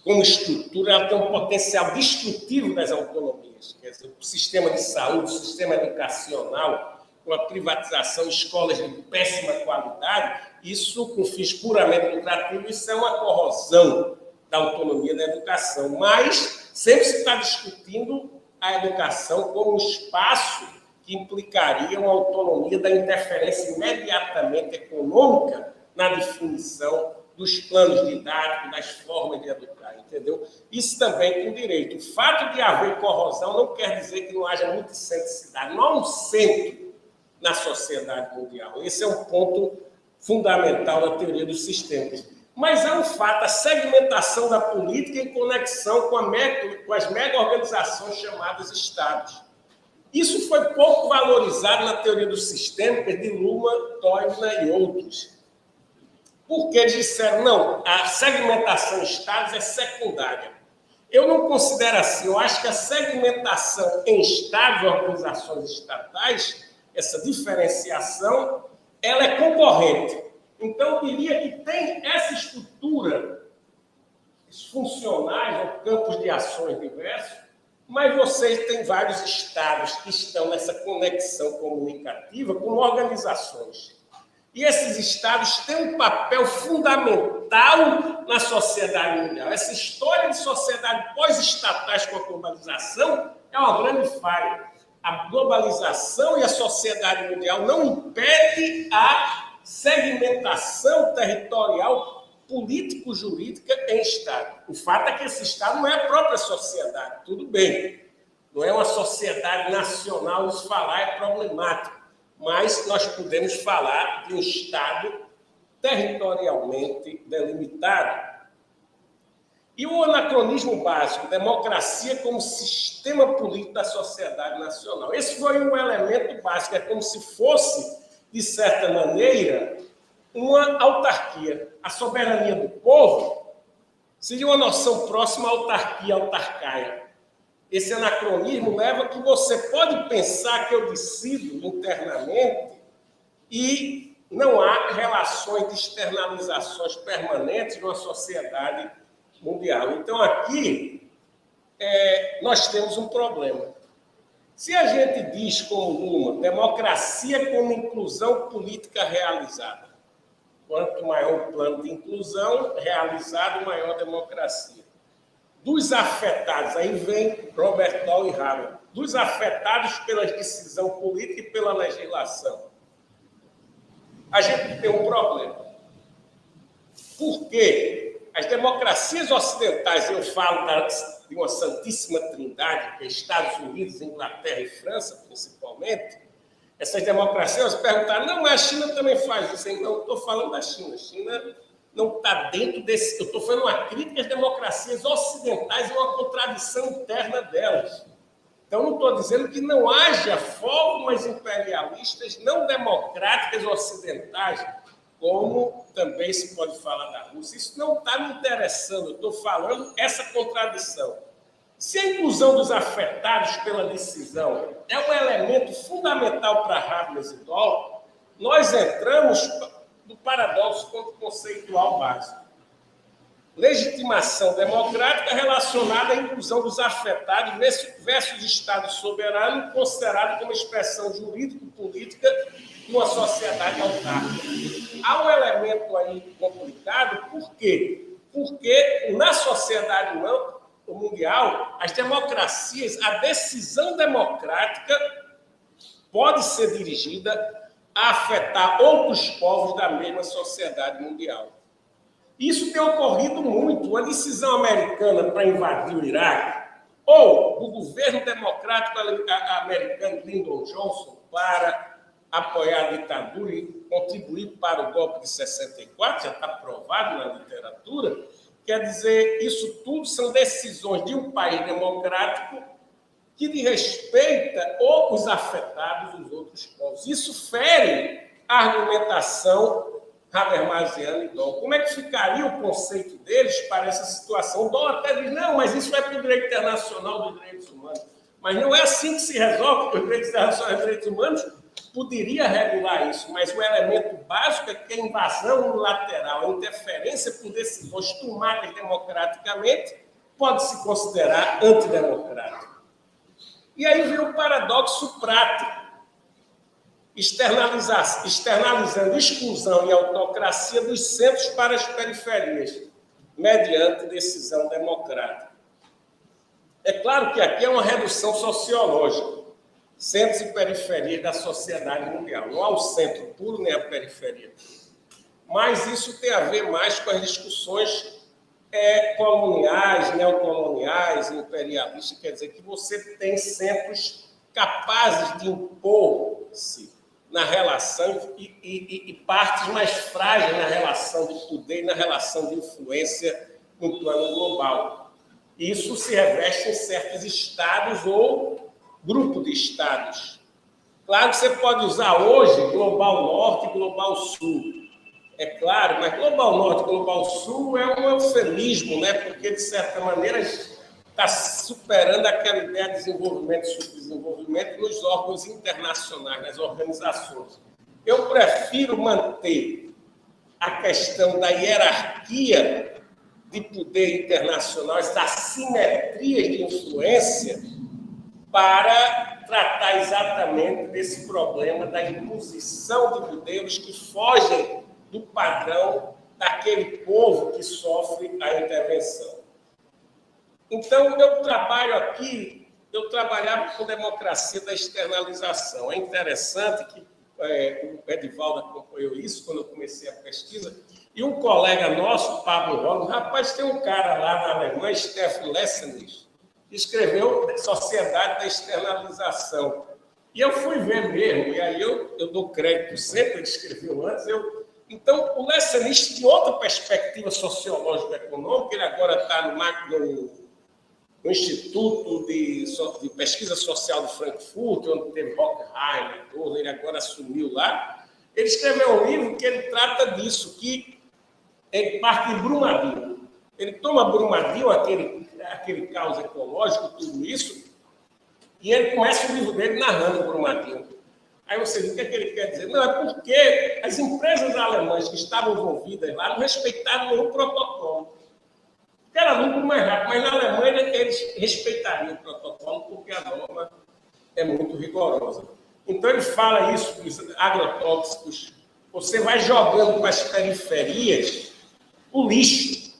como estrutura, ela tem um potencial destrutivo das autonomias. Quer dizer, o sistema de saúde, o sistema educacional, com a privatização, escolas de péssima qualidade, isso, com fins puramente lucrativos, isso é uma corrosão da autonomia da educação. Mas sempre se está discutindo a educação como um espaço que implicaria uma autonomia da interferência imediatamente econômica na definição dos planos didáticos, das formas de educar, entendeu? Isso também tem direito. O fato de haver corrosão não quer dizer que não haja multicentricidade. Não há um centro na sociedade mundial. Esse é um ponto fundamental da teoria dos sistemas. Mas é um fato, a segmentação da política em conexão com as mega-organizações chamadas Estados. Isso foi pouco valorizado na teoria dos sistemas de Luhmann, Toynbee e outros. Porque eles disseram, não, a segmentação em estados é secundária. Eu não considero assim. Eu acho que a segmentação em estados e organizações estatais, essa diferenciação, ela é concorrente. Então, eu diria que tem essa estrutura funcionais ou campos de ações diversos, mas vocês têm vários estados que estão nessa conexão comunicativa com organizações. E esses estados têm um papel fundamental na sociedade mundial. Essa história de sociedade pós-estatais com a globalização é uma grande falha. A globalização e a sociedade mundial não impedem a segmentação territorial político-jurídica em Estado. O fato é que esse Estado não é a própria sociedade, tudo bem. Não é uma sociedade nacional, isso falar é problemático. Mas nós podemos falar de um Estado territorialmente delimitado. E o anacronismo básico, democracia como sistema político da sociedade nacional. Esse foi um elemento básico, é como se fosse, de certa maneira, uma autarquia. A soberania do povo seria uma noção próxima à autarquia, autarcaia. Esse anacronismo leva que você pode pensar que eu decido internamente e não há relações de externalizações permanentes numa sociedade mundial. Então, aqui, nós temos um problema. Se a gente diz, como Luhmann, democracia como inclusão política realizada, quanto maior o plano de inclusão realizado, maior a democracia. Dos afetados, aí vem Robert Dahl e Harold, dos afetados pela decisão política e pela legislação, a gente tem um problema. Por quê? As democracias ocidentais, eu falo de uma santíssima trindade, que é Estados Unidos, Inglaterra e França, principalmente, essas democracias perguntaram, não, mas a China também faz isso. Não, estou falando da China. A China não está dentro desse... Eu estou fazendo uma crítica às democracias ocidentais e uma contradição interna delas. Então, não estou dizendo que não haja formas imperialistas não democráticas ocidentais, como também se pode falar da Rússia. Isso não está me interessando, eu estou falando essa contradição. Se a inclusão dos afetados pela decisão é um elemento fundamental para Habermas e Dahl, nós entramos no paradoxo conceitual básico. Legitimação democrática relacionada à inclusão dos afetados versus Estado soberano, considerado como expressão jurídico-política de uma sociedade autárquica. Há um elemento aí complicado, por quê? Porque na sociedade mundial, as democracias, a decisão democrática pode ser dirigida a afetar outros povos da mesma sociedade mundial. Isso tem ocorrido muito. Uma decisão americana para invadir o Iraque, ou do governo democrático americano Lyndon Johnson para apoiar a ditadura e contribuir para o golpe de 64, já está provado na literatura, quer dizer, isso tudo são decisões de um país democrático que desrespeita ou os afetados dos outros povos. Isso fere a argumentação habermasiana e Dahl. Como é que ficaria o conceito deles para essa situação? O Dahl até diz, não, mas isso vai para o direito internacional dos direitos humanos. Mas não é assim que se resolve, porque os direitos internacionais dos direitos humanos poderia regular isso, mas o elemento básico é que a invasão unilateral, a interferência por decisões tomadas democraticamente, pode se considerar antidemocrática. E aí vem o paradoxo prático, externalizando exclusão e autocracia dos centros para as periferias, mediante decisão democrática. É claro que aqui é uma redução sociológica, centros e periferias da sociedade mundial. Não há o centro puro nem a periferia. Mas isso tem a ver mais com as discussões coloniais, neocoloniais, imperialistas. Quer dizer que você tem centros capazes de impor-se na relação e partes mais frágeis na relação de poder e na relação de influência no plano global. Isso se reveste em certos estados ou grupo de estados. Claro que você pode usar hoje Global Norte e Global Sul. É claro, mas Global Norte e Global Sul é um eufemismo, né? Porque, de certa maneira, está superando aquela ideia de desenvolvimento e subdesenvolvimento nos órgãos internacionais, nas organizações. Eu prefiro manter a questão da hierarquia de poder internacional, essa assimetria de influência, para tratar exatamente desse problema da imposição de modelos que fogem do padrão daquele povo que sofre a intervenção. Então, eu trabalhava com democracia da externalização. É interessante que o Edivaldo acompanhou isso quando eu comecei a pesquisa, e um colega nosso, Pablo Rollins, rapaz, tem um cara lá na Alemanha, Stefan Lessenich, que escreveu Sociedade da Externalização. E eu fui ver mesmo, e aí eu dou crédito sempre, ele escreveu antes. Então, o Lessenich tinha outra perspectiva sociológico-econômica, ele agora está no Instituto de Pesquisa Social de Frankfurt, onde teve Horkheimer, ele agora assumiu lá. Ele escreveu um livro que ele trata disso, que ele parte de Brumadinho. Ele toma Brumadinho, aquele caos ecológico, tudo isso, e ele começa o livro dele narrando Brumadinho. Aí você diz, o que é que ele quer dizer? Não, é porque as empresas alemãs que estavam envolvidas lá não respeitaram nenhum protocolo. Era muito mais rápido, mas na Alemanha eles respeitariam o protocolo porque a norma é muito rigorosa. Então ele fala isso dos agrotóxicos. Você vai jogando para as periferias o lixo.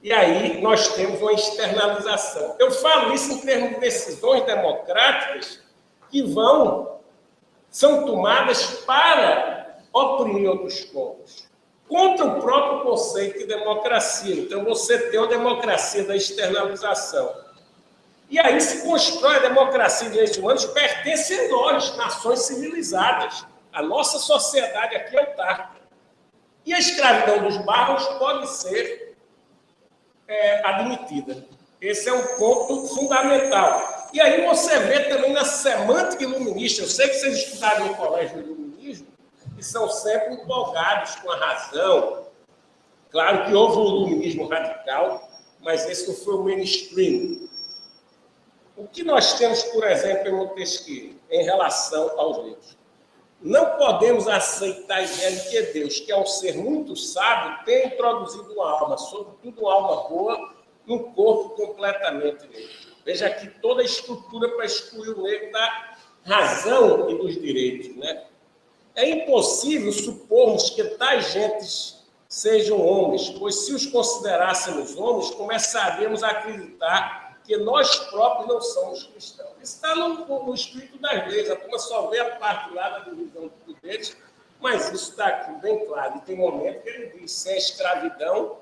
E aí nós temos uma externalização. Eu falo isso em termos de decisões democráticas que são tomadas para oprimir outros povos, contra o próprio conceito de democracia. Então, você tem uma democracia da externalização. E aí se constrói a democracia de direitos humanos, pertence a nós, nações civilizadas. A nossa sociedade aqui é autárquica. E a escravidão dos bárbaros pode ser admitida. Esse é um ponto fundamental. E aí você vê também na semântica iluminista. Eu sei que vocês estudaram no colégio iluminismo e são sempre empolgados com a razão. Claro que houve um iluminismo radical, mas esse não foi o mainstream. O que nós temos, por exemplo, em Montesquieu, em relação aos livros? Não podemos aceitar a ideia de que Deus, que é um ser muito sábio, tenha introduzido uma alma, sobretudo uma alma boa, num corpo completamente negro. Veja aqui toda a estrutura para excluir o negro da razão e dos direitos, né? É impossível supormos que tais gentes sejam homens, pois se os considerássemos homens, começaríamos a acreditar que nós próprios não somos cristãos. Isso está no espírito das leis, a turma só vê a parte lá da divisão de poderes, mas isso está aqui bem claro. E tem momento que ele diz, sem a escravidão,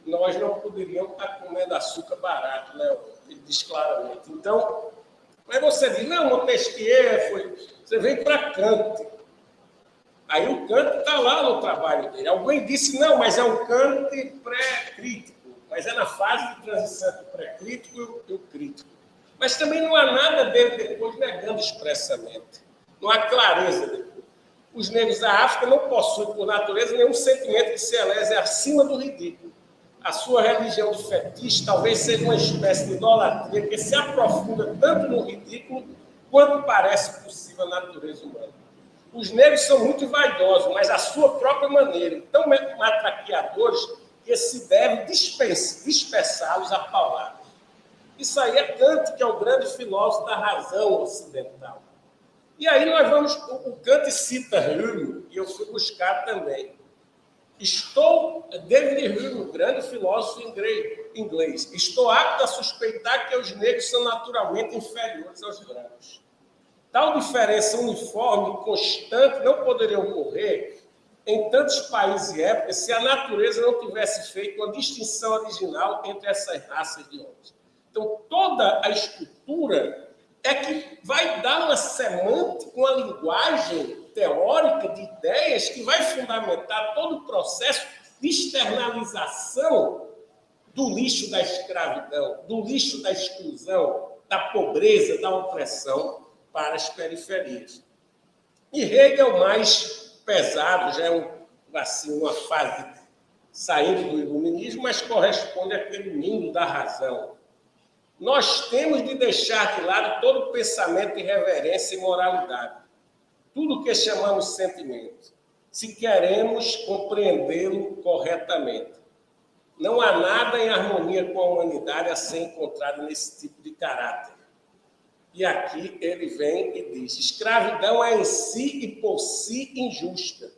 nós não poderíamos estar comendo açúcar barato, né? Ele diz claramente. Então, mas você diz, não, Montesquieu você vem para Kant. Aí o Kant está lá no trabalho dele. Alguém disse, não, mas é um Kant pré-crítico. Mas é na fase de transição entre o pré-crítico e o crítico. Mas também não há nada dele depois negando expressamente. Não há clareza depois. Os negros da África não possuem, por natureza, nenhum sentimento que se eleve acima do ridículo. a sua religião de fetiche talvez seja uma espécie de idolatria que se aprofunda tanto no ridículo quanto parece possível à natureza humana. Os negros são muito vaidosos, mas à sua própria maneira, tão matraqueadores que se deve dispersá-los a pauladas. Isso aí é Kant, que é o grande filósofo da razão ocidental. E aí nós vamos... O Kant cita Hume, e eu fui buscar também. David Hume, grande filósofo inglês, estou apto a suspeitar que os negros são naturalmente inferiores aos brancos. Tal diferença uniforme e constante não poderia ocorrer em tantos países e épocas se a natureza não tivesse feito uma distinção original entre essas raças de homens. Então, toda a estrutura é que vai dar uma semântica, uma linguagem teórica de ideias que vai fundamentar todo o processo de externalização do lixo da escravidão, do lixo da exclusão, da pobreza, da opressão para as periferias. E Hegel, mais pesado, já é uma fase saindo do iluminismo, mas corresponde àquele mundo da razão. Nós temos de deixar de lado todo pensamento de reverência e moralidade. Tudo o que chamamos sentimento, se queremos compreendê-lo corretamente. Não há nada em harmonia com a humanidade a ser encontrado nesse tipo de caráter. E aqui ele vem e diz: escravidão é em si e por si injusta,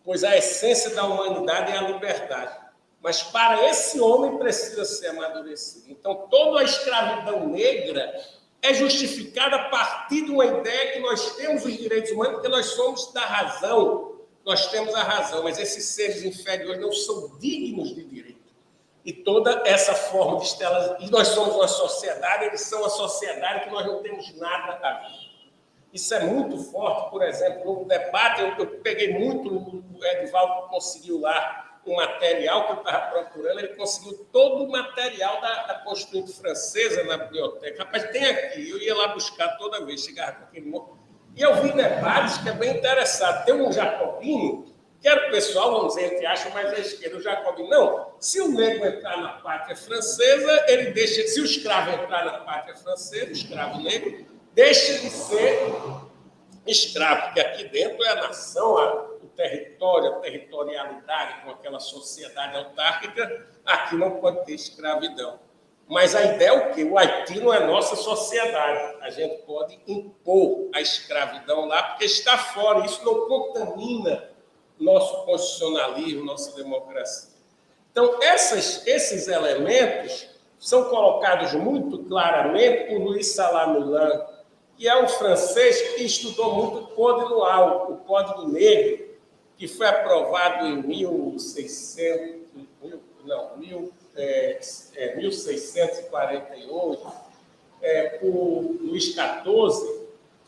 pois a essência da humanidade é a liberdade. Mas para esse homem precisa ser amadurecido. Então, toda a escravidão negra é justificada a partir de uma ideia que nós temos os direitos humanos, porque nós somos da razão, nós temos a razão, mas esses seres inferiores não são dignos de direito. E toda essa forma de estela, e nós somos uma sociedade, eles são uma sociedade que nós não temos nada a ver. Isso é muito forte, por exemplo, no debate, eu peguei muito, o Edivaldo conseguiu lá um material que eu estava procurando, ele conseguiu todo o material da Constituinte Francesa na biblioteca. Rapaz, tem aqui, eu ia lá buscar toda vez, chegava com aquele monte. E eu vi debates que é bem interessante. Tem um jacobino, que era o pessoal, vamos dizer, entre aspas, mas a esquerda, o jacobino. Não, se o negro entrar na pátria francesa, ele deixa, se o escravo entrar na pátria francesa, o escravo negro, deixa de ser escravo, porque aqui dentro é a nação, o território, a territorialidade, com aquela sociedade autárquica, aqui não pode ter escravidão. Mas a ideia é o quê? O Haiti não é nossa sociedade. A gente pode impor a escravidão lá, porque está fora. Isso não contamina nosso constitucionalismo, nossa democracia. Então, esses elementos são colocados muito claramente por Louis Salamalan, que é um francês que estudou muito o Código Noir, o Código Negro, que foi aprovado em 1648, por Luís XIV,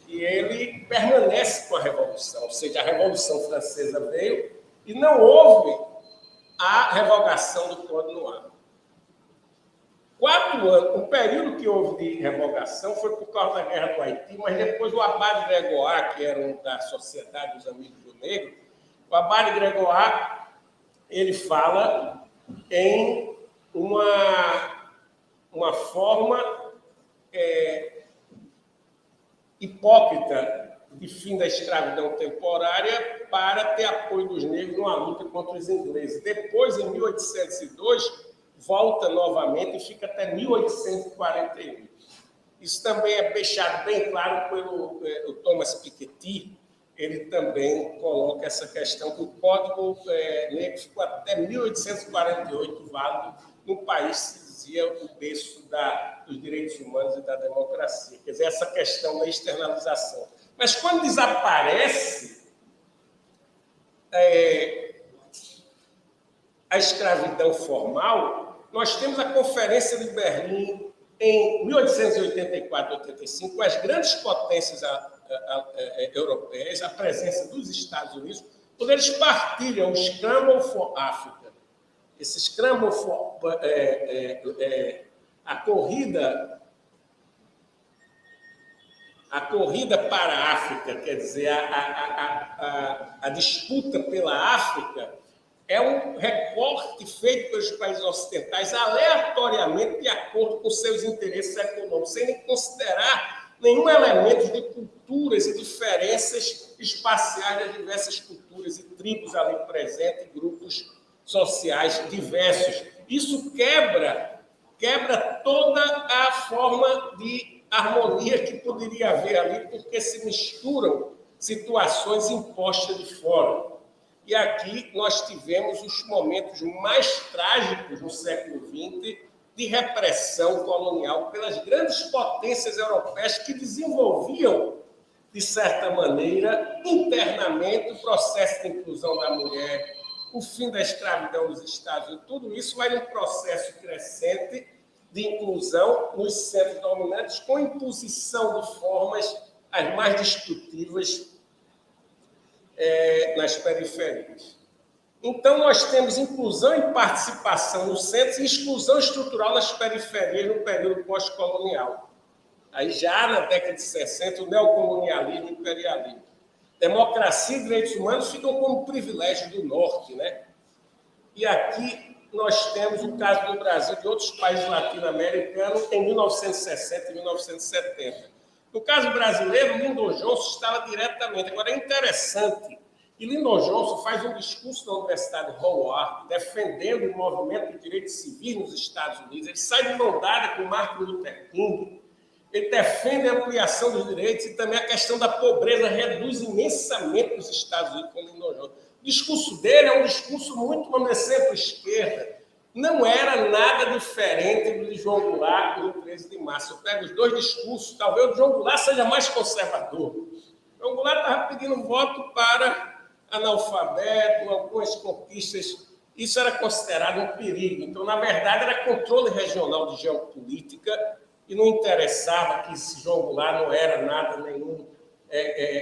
e ele permanece com a Revolução, ou seja, a Revolução Francesa veio e não houve a revogação do Código Noir. 4 anos, o período que houve de revogação foi por causa da Guerra do Haiti, mas depois o Abade Gregoire, que era um da Sociedade dos Amigos do Negro, o Abade Gregoire, ele fala em uma forma hipócrita de fim da escravidão temporária para ter apoio dos negros numa luta contra os ingleses. Depois, em 1802, volta novamente e fica até 1848. Isso também é deixado bem claro pelo o Thomas Piketty. Ele também coloca essa questão que o Código Negro ficou até 1848 válido no país que se dizia o berço dos direitos humanos e da democracia. Quer dizer, essa questão da externalização. Mas quando desaparece a escravidão formal, nós temos a Conferência de Berlim em 1884-85, com as grandes potências europeias, a presença dos Estados Unidos, quando eles partilham o Scramble for Africa. Esse Scramble for... a corrida para a África, quer dizer, a disputa pela África, é um recorte feito pelos países ocidentais aleatoriamente de acordo com seus interesses econômicos, sem nem considerar nenhum elemento de culturas e diferenças espaciais das diversas culturas e tribos ali presentes, grupos sociais diversos. Isso quebra toda a forma de harmonia que poderia haver ali, porque se misturam situações impostas de fora. E aqui nós tivemos os momentos mais trágicos do século XX de repressão colonial pelas grandes potências europeias que desenvolviam, de certa maneira, internamente o processo de inclusão da mulher, o fim da escravidão nos Estados Unidos. Tudo isso vai num processo crescente de inclusão nos centros dominantes, com imposição de formas as mais destrutivas nas periferias. Então, nós temos inclusão e participação nos centros e exclusão estrutural nas periferias no período pós-colonial. Aí, já na década de 60, o neocolonialismo e o imperialismo. Democracia e direitos humanos ficam como privilégio do Norte, né? E aqui nós temos o caso do Brasil e de outros países latino-americanos em 1960 e 1970. No caso brasileiro, Lyndon Johnson estava diretamente. Agora, é interessante que Lyndon Johnson faz um discurso na Universidade de Howard, defendendo o movimento de direitos civis nos Estados Unidos. Ele sai de mão dada com Martin Luther King. Ele defende a ampliação dos direitos e também a questão da pobreza reduz imensamente nos Estados Unidos com Lyndon Johnson. O discurso dele é um discurso muito, vamos dizer, centro-esquerda. Não era nada diferente do de João Goulart no 13 de março. Eu pego os dois discursos, talvez o de João Goulart seja mais conservador. João Goulart estava pedindo voto para analfabeto, algumas conquistas. Isso era considerado um perigo. Então, na verdade, era controle regional de geopolítica e não interessava que esse João Goulart não era nada nenhum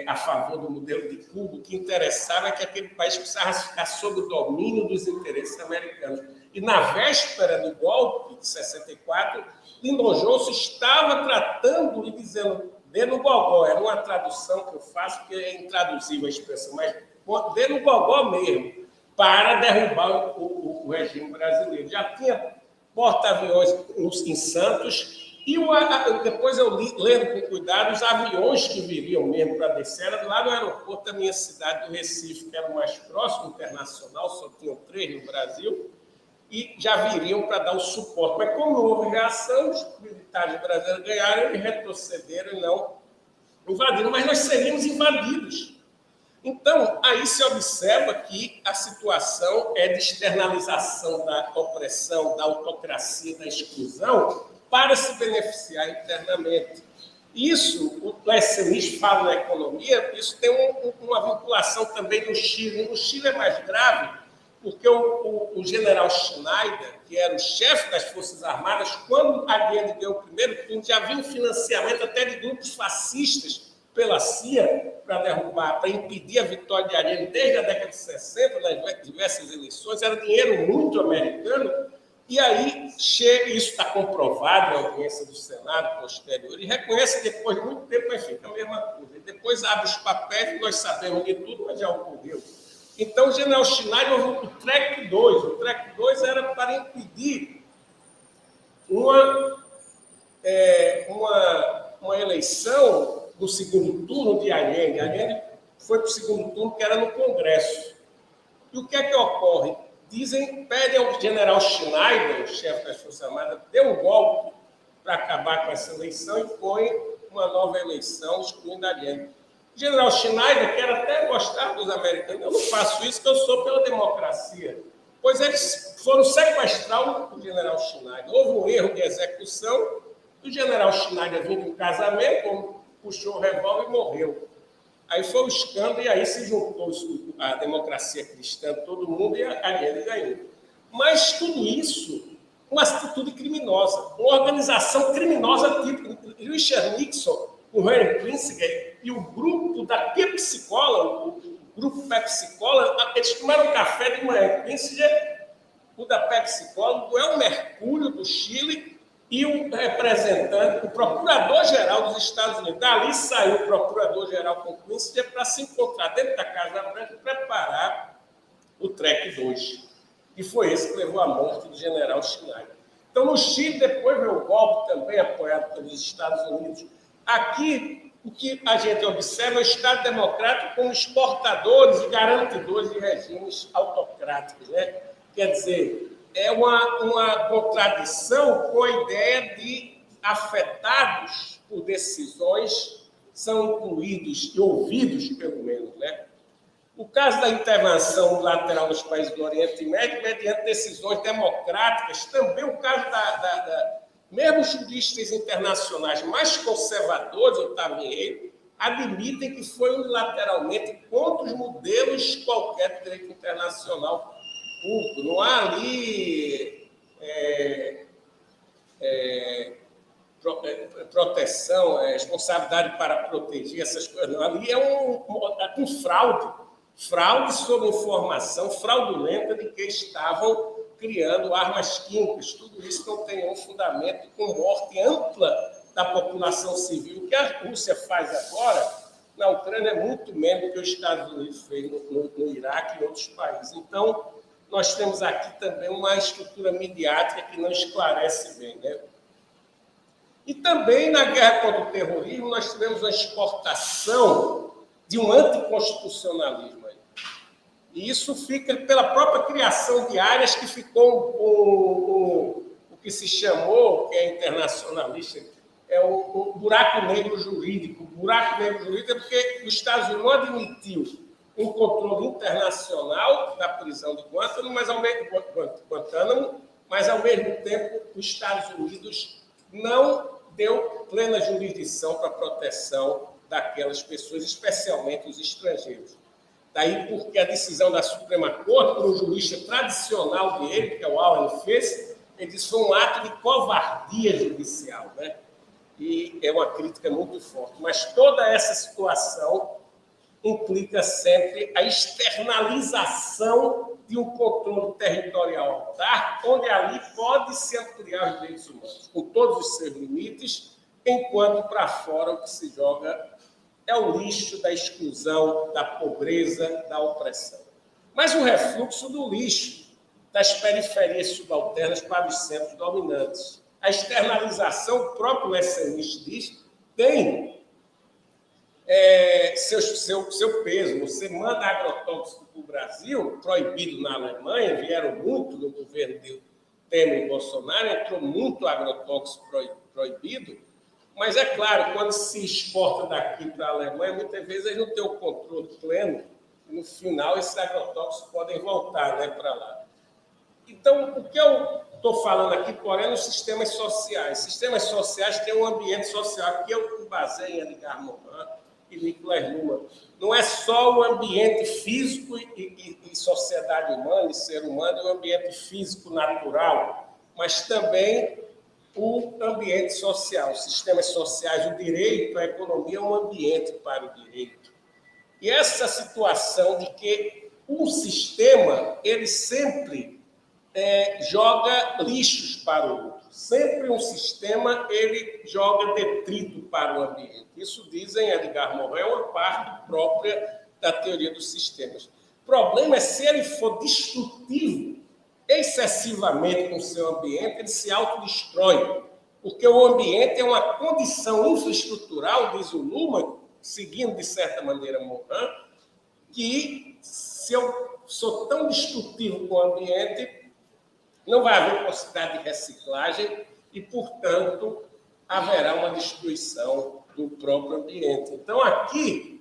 a favor do modelo de Cuba. O que interessava é que aquele país precisava ficar sob o domínio dos interesses americanos. E na véspera do golpe de 64, Lyndon Johnson estava tratando e dizendo, dê no gogó, era uma tradução que eu faço, porque é intraduzível a expressão, mas dê no gogó mesmo, para derrubar o regime brasileiro. Já tinha porta-aviões em Santos, e depois eu lendo com cuidado os aviões que viriam mesmo para descer, era lá no aeroporto da minha cidade, do Recife, que era o mais próximo internacional, só tinham 3 no Brasil, e já viriam para dar o suporte. Mas como não houve reação, os militares brasileiros ganharam e retrocederam e não invadiram. Mas nós seríamos invadidos. Então, aí se observa que a situação é de externalização da opressão, da autocracia, da exclusão, para se beneficiar internamente. Isso, o Lessenisch fala na economia, isso tem uma vinculação também no Chile. No Chile é mais grave, porque o general Schneider, que era o chefe das Forças Armadas, quando Allende deu o primeiro turno, já havia um financiamento até de grupos fascistas pela CIA para derrubar, para impedir a vitória de Allende desde a década de 60, nas diversas eleições. Era dinheiro muito americano. E aí, isso está comprovado na audiência do Senado posterior, e reconhece depois de muito tempo, mas fica a mesma coisa. E depois abre os papéis, nós sabemos de tudo, mas já ocorreu. Então, o general Schneider houve o TREC 2. O TREC 2 era para impedir uma eleição do segundo turno de Allende. Allende foi para o segundo turno, que era no Congresso. E o que é que ocorre? Pedem ao general Schneider, o chefe das Forças Armadas, dê um golpe para acabar com essa eleição e põe uma nova eleição, excluindo Allende. O general Schneider quer até gostar dos americanos. Eu não faço isso, porque eu sou pela democracia. Pois eles foram sequestrar o general Schneider. Houve um erro de execução. O general Schneider vindo de um casamento, puxou o revólver e morreu. Aí foi o escândalo e aí se juntou a democracia cristã, todo mundo, e a Allende ganhou. Mas tudo isso, uma atitude criminosa, uma organização criminosa tipo Richard Nixon, o Henry Kissinger e o grupo da Pepsi-Cola, o grupo Pepsi-Cola, eles tomaram café de manhã. Kissinger, o da Pepsi-Cola, o El Mercúrio do Chile, e o representante, o procurador-geral dos Estados Unidos. Dali saiu o procurador-geral com o Kissinger para se encontrar dentro da Casa Branca e preparar o TREC 2, e foi esse que levou à morte do general Schneider. Então, no Chile, depois veio o golpe, também apoiado pelos Estados Unidos. Aqui, o que a gente observa é o Estado democrático como exportadores e garantidores de regimes autocráticos, né? Quer dizer, é uma contradição com a ideia de afetados por decisões são incluídos e ouvidos, pelo menos, né? O caso da intervenção unilateral nos países do Oriente Médio, mediante decisões democráticas, também o caso mesmo juristas internacionais mais conservadores, Otávio Henrique, admitem que foi unilateralmente contra os modelos de qualquer direito internacional público. Não há ali proteção, responsabilidade para proteger essas coisas. Não. Ali é um fraude sobre informação fraudulenta de que estavam criando armas químicas. Tudo isso não tem um fundamento com morte ampla da população civil. O que a Rússia faz agora na Ucrânia é muito menos do que os Estados Unidos fez no Iraque e em outros países. Então, nós temos aqui também uma estrutura midiática que não esclarece bem, né? E também, na guerra contra o terrorismo, nós tivemos uma exportação de um anticonstitucionalismo. E isso fica pela própria criação de áreas que ficou o que se chamou, que é internacionalista, é o buraco negro jurídico. O buraco negro jurídico é porque os Estados Unidos não admitiu um controle internacional da prisão de Guantánamo, mas, ao mesmo tempo, os Estados Unidos não deu plena jurisdição para a proteção daquelas pessoas, especialmente os estrangeiros. Daí porque a decisão da Suprema Corte, por um jurista tradicional dele, que é o Allen Fez, ele disse que foi um ato de covardia judicial, né? E é uma crítica muito forte. Mas toda essa situação implica sempre a externalização de um controle territorial autárquico, onde ali pode-se ampliar os direitos humanos, com todos os seus limites, enquanto para fora o que se joga é o lixo da exclusão, da pobreza, da opressão. Mas o refluxo do lixo das periferias subalternas para os centros dominantes. A externalização, o próprio Messerschmitt diz, tem seu peso. Você manda agrotóxico para o Brasil, proibido na Alemanha, vieram muito no governo de Temer e Bolsonaro, entrou muito agrotóxico proibido, mas é claro, quando se exporta daqui para a Alemanha, muitas vezes eles não têm o controle pleno, e no final esses agrotóxicos podem voltar, né, para lá. Então, o que eu estou falando aqui, porém, nos sistemas sociais. Sistemas sociais têm um ambiente social, que eu baseio em Edgar Morin e Nicholas Luhmann. Não é só o ambiente físico e sociedade humana, e ser humano, é o ambiente físico natural, mas também o ambiente social, os sistemas sociais, o direito, a economia é um ambiente para o direito. E essa situação de que o sistema, ele sempre joga lixos para o outro. Sempre um sistema, ele joga detrito para o ambiente. Isso, dizem Edgar Morin, é uma parte própria da teoria dos sistemas. O problema é se ele for destrutivo excessivamente com o seu ambiente, ele se autodestrói. Porque o ambiente é uma condição infraestrutural, diz o Luhmann, seguindo, de certa maneira, Morin, que se eu sou tão destrutivo com o ambiente, não vai haver possibilidade de reciclagem e, portanto, haverá uma destruição do próprio ambiente. Então, aqui,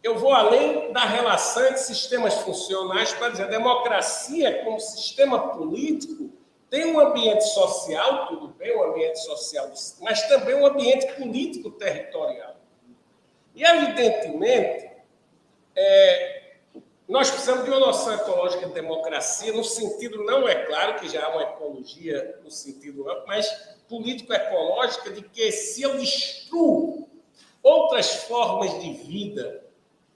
eu vou além da relação entre sistemas funcionais para dizer a democracia, como sistema político, tem um ambiente social, tudo bem, um ambiente social, mas também um ambiente político territorial. E, evidentemente, nós precisamos de uma noção ecológica de democracia, no sentido, não é claro que já há uma ecologia no sentido amplo, mas político-ecológica de que se eu destruo outras formas de vida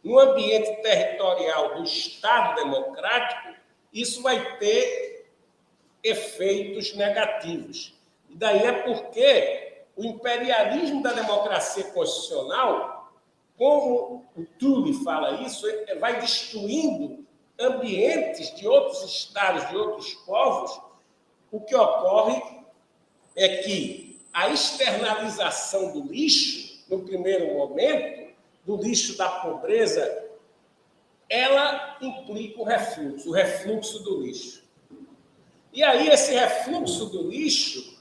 no ambiente territorial do Estado democrático, isso vai ter efeitos negativos. E daí é porque o imperialismo da democracia constitucional, como o Tully fala isso, vai destruindo ambientes de outros estados, de outros povos, o que ocorre é que a externalização do lixo, no primeiro momento, do lixo da pobreza, ela implica o refluxo do lixo. E aí esse refluxo do lixo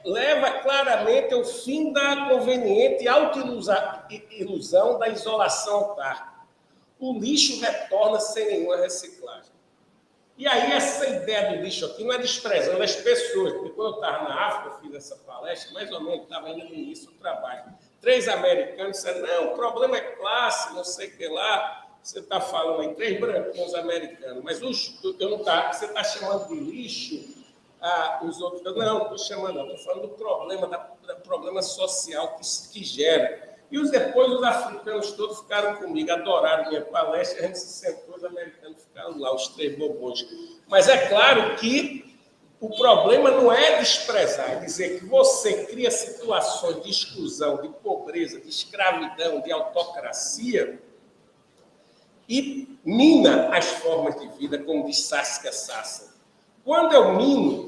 leva claramente ao fim da conveniente autoilusão da isolação autárquica. O lixo retorna sem nenhuma reciclagem. E aí essa ideia do lixo aqui não é desprezando as pessoas, porque quando eu estava na África, eu fiz essa palestra, mais ou menos, estava ainda no início do trabalho. 3 americanos disseram, não, o problema é classe, não sei o que lá, você está falando aí, 3 brancos americanos, mas eu não tá, você está chamando de lixo os outros. Não estou chamando, não, estou falando do problema, do problema social que gera. E depois os africanos todos ficaram comigo, adoraram minha palestra, a gente se sentou, os americanos ficaram lá, os 3 bobões. Mas é claro que o problema não é desprezar, é dizer que você cria situações de exclusão, de pobreza, de escravidão, de autocracia e mina as formas de vida, como diz Saskia Sassen. Quando eu mino,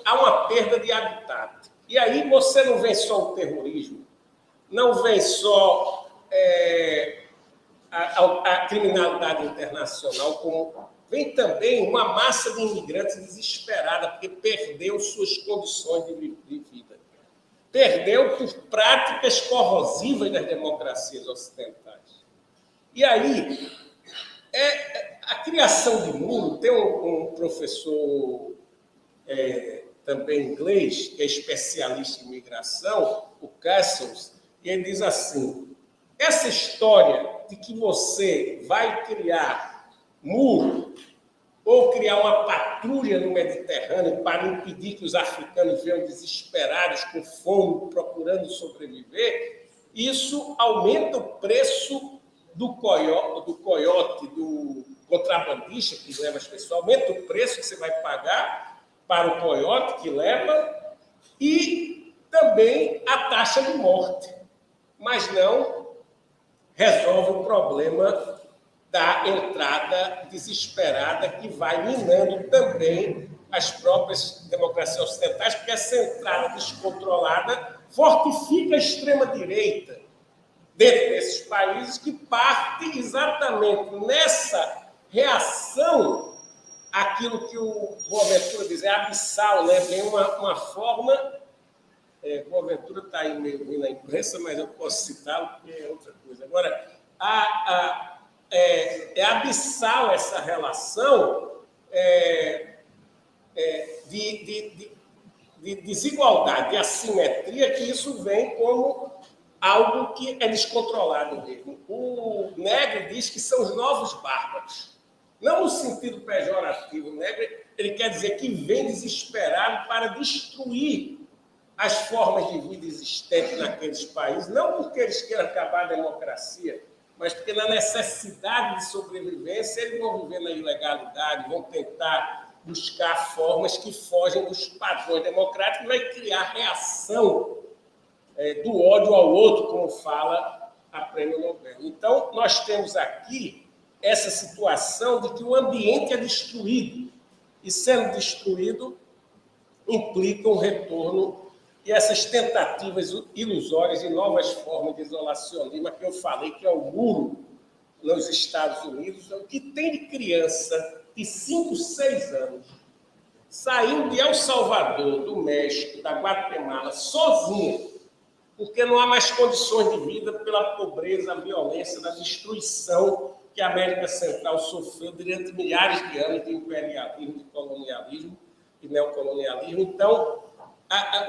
há uma perda de habitat. E aí você não vê só o terrorismo, não vem só a criminalidade internacional, como vem também uma massa de imigrantes desesperada, porque perdeu suas condições de vida. Perdeu por práticas corrosivas das democracias ocidentais. E aí, a criação de muro, tem um professor também inglês, que é especialista em imigração, o Castles, e ele diz assim, essa história de que você vai criar muro ou criar uma patrulha no Mediterrâneo para impedir que os africanos venham desesperados, com fome, procurando sobreviver, isso aumenta o preço do coiote, do contrabandista que leva as pessoas, aumenta o preço que você vai pagar para o coiote que leva e também a taxa de morte. Mas não resolve o problema da entrada desesperada que vai minando também as próprias democracias ocidentais, porque essa entrada descontrolada fortifica a extrema-direita dentro desses países, que parte exatamente nessa reação àquilo que o Boaventura diz, é abissal, né? Tem uma forma... Boaventura está aí meio na imprensa, mas eu posso citá-lo porque é outra coisa. Agora, é abissal essa relação de desigualdade, de assimetria, que isso vem como algo que é descontrolado mesmo. O Negri diz que são os novos bárbaros. Não no sentido pejorativo. O Negri, ele quer dizer que vem desesperado para destruir as formas de vida existentes naqueles países, não porque eles queiram acabar a democracia, mas porque na necessidade de sobrevivência eles vão viver na ilegalidade, vão tentar buscar formas que fogem dos padrões democráticos, vai criar reação do ódio ao outro, como fala a Prêmio Nobel. Então, nós temos aqui essa situação de que o ambiente é destruído, e sendo destruído, implica um retorno e essas tentativas ilusórias de novas formas de isolacionismo, que eu falei que é o muro nos Estados Unidos, o que tem de criança de 5, 6 anos, saindo de El Salvador, do México, da Guatemala, sozinha, porque não há mais condições de vida pela pobreza, a violência, da destruição que a América Central sofreu durante milhares de anos de imperialismo, de colonialismo e neocolonialismo. Então,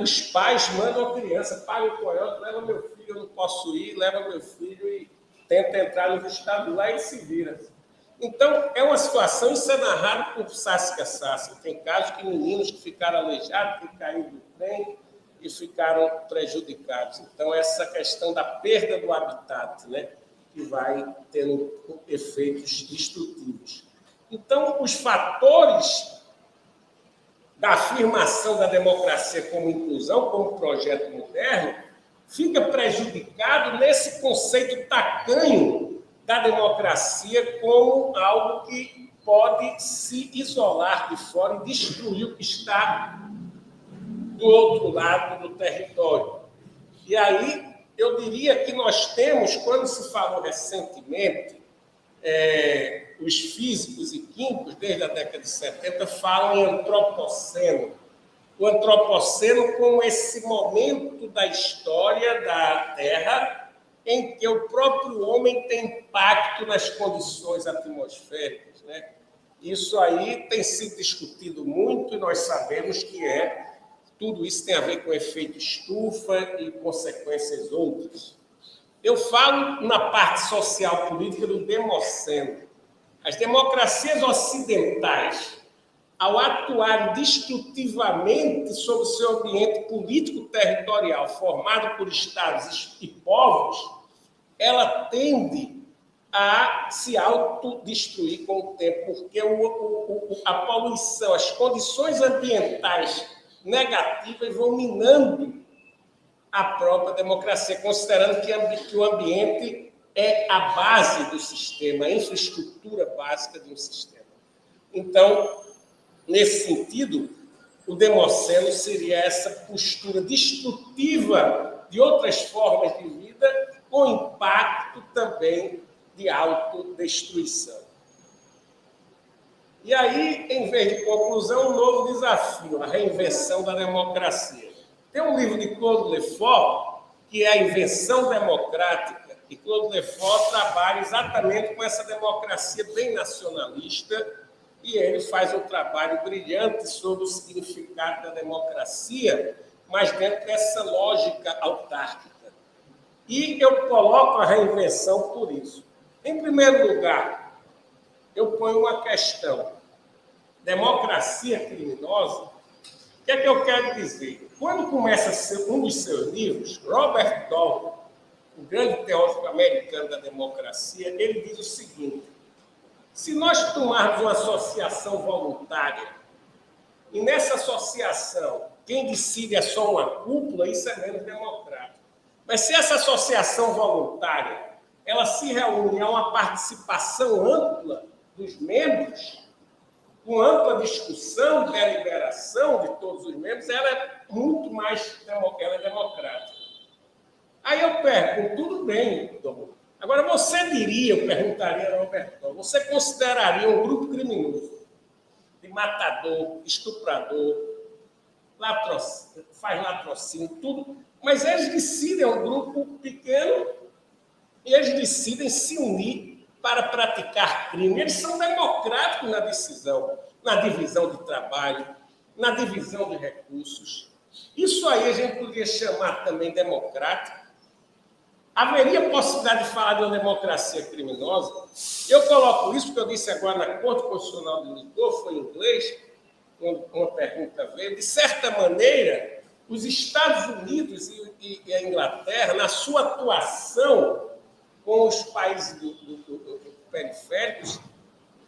os pais mandam a criança, paga o coiote, leva meu filho, eu não posso ir, leva meu filho e tenta entrar nos estados lá e se vira. Então, é uma situação, isso é narrado por Saskia Sassen. Tem casos de meninos que ficaram aleijados, que caíram do trem e ficaram prejudicados. Então, essa questão da perda do habitat, né, que vai tendo efeitos destrutivos. Então, os fatores da afirmação da democracia como inclusão, como projeto moderno, fica prejudicado nesse conceito tacanho da democracia como algo que pode se isolar de fora e destruir o que está do outro lado do território. E aí, eu diria que nós temos, quando se falou recentemente, os físicos e químicos, desde a década de 70, falam em antropoceno. O antropoceno como esse momento da história da Terra em que o próprio homem tem impacto nas condições atmosféricas, né? Isso aí tem sido discutido muito e nós sabemos que tudo isso tem a ver com efeito estufa e consequências outras. Eu falo na parte social política do Democeno. As democracias ocidentais, ao atuar destrutivamente sobre o seu ambiente político-territorial, formado por estados e povos, ela tende a se autodestruir com o tempo, porque a poluição, as condições ambientais negativas vão minando a própria democracia, considerando que o ambiente é a base do sistema, a infraestrutura básica de um sistema. Então, nesse sentido, o Democeno seria essa postura destrutiva de outras formas de vida, com impacto também de autodestruição. E aí, em vez de conclusão, um novo desafio, a reinvenção da democracia. Tem um livro de Claude Lefort, que é a invenção democrática, e Claude Lefort trabalha exatamente com essa democracia bem nacionalista, e ele faz um trabalho brilhante sobre o significado da democracia, mas dentro dessa lógica autárquica. E eu coloco a reinvenção por isso. Em primeiro lugar, eu ponho uma questão. Democracia criminosa, o que é que eu quero dizer? Quando começa um dos seus livros, Robert Dahl, o grande teórico americano da democracia, ele diz o seguinte: se nós tomarmos uma associação voluntária, e nessa associação quem decide é só uma cúpula, isso é menos democrático. Mas se essa associação voluntária ela se reúne a uma participação ampla dos membros, com ampla discussão, deliberação de todos os membros, ela é muito mais democrática. Aí eu pergunto, tudo bem, Dom. Agora, você diria, eu perguntaria a Roberto, você consideraria um grupo criminoso, de matador, estuprador, faz latrocínio, tudo, mas eles decidem, é um grupo pequeno, e eles decidem se unir para praticar crime. Eles são democráticos na decisão, na divisão de trabalho, na divisão de recursos. Isso aí a gente poderia chamar também democrático. Haveria possibilidade de falar de uma democracia criminosa? Eu coloco isso porque eu disse agora na Corte Constitucional de Lisboa, foi em inglês, uma pergunta veio. De certa maneira, os Estados Unidos e a Inglaterra, na sua atuação com os países periféricos,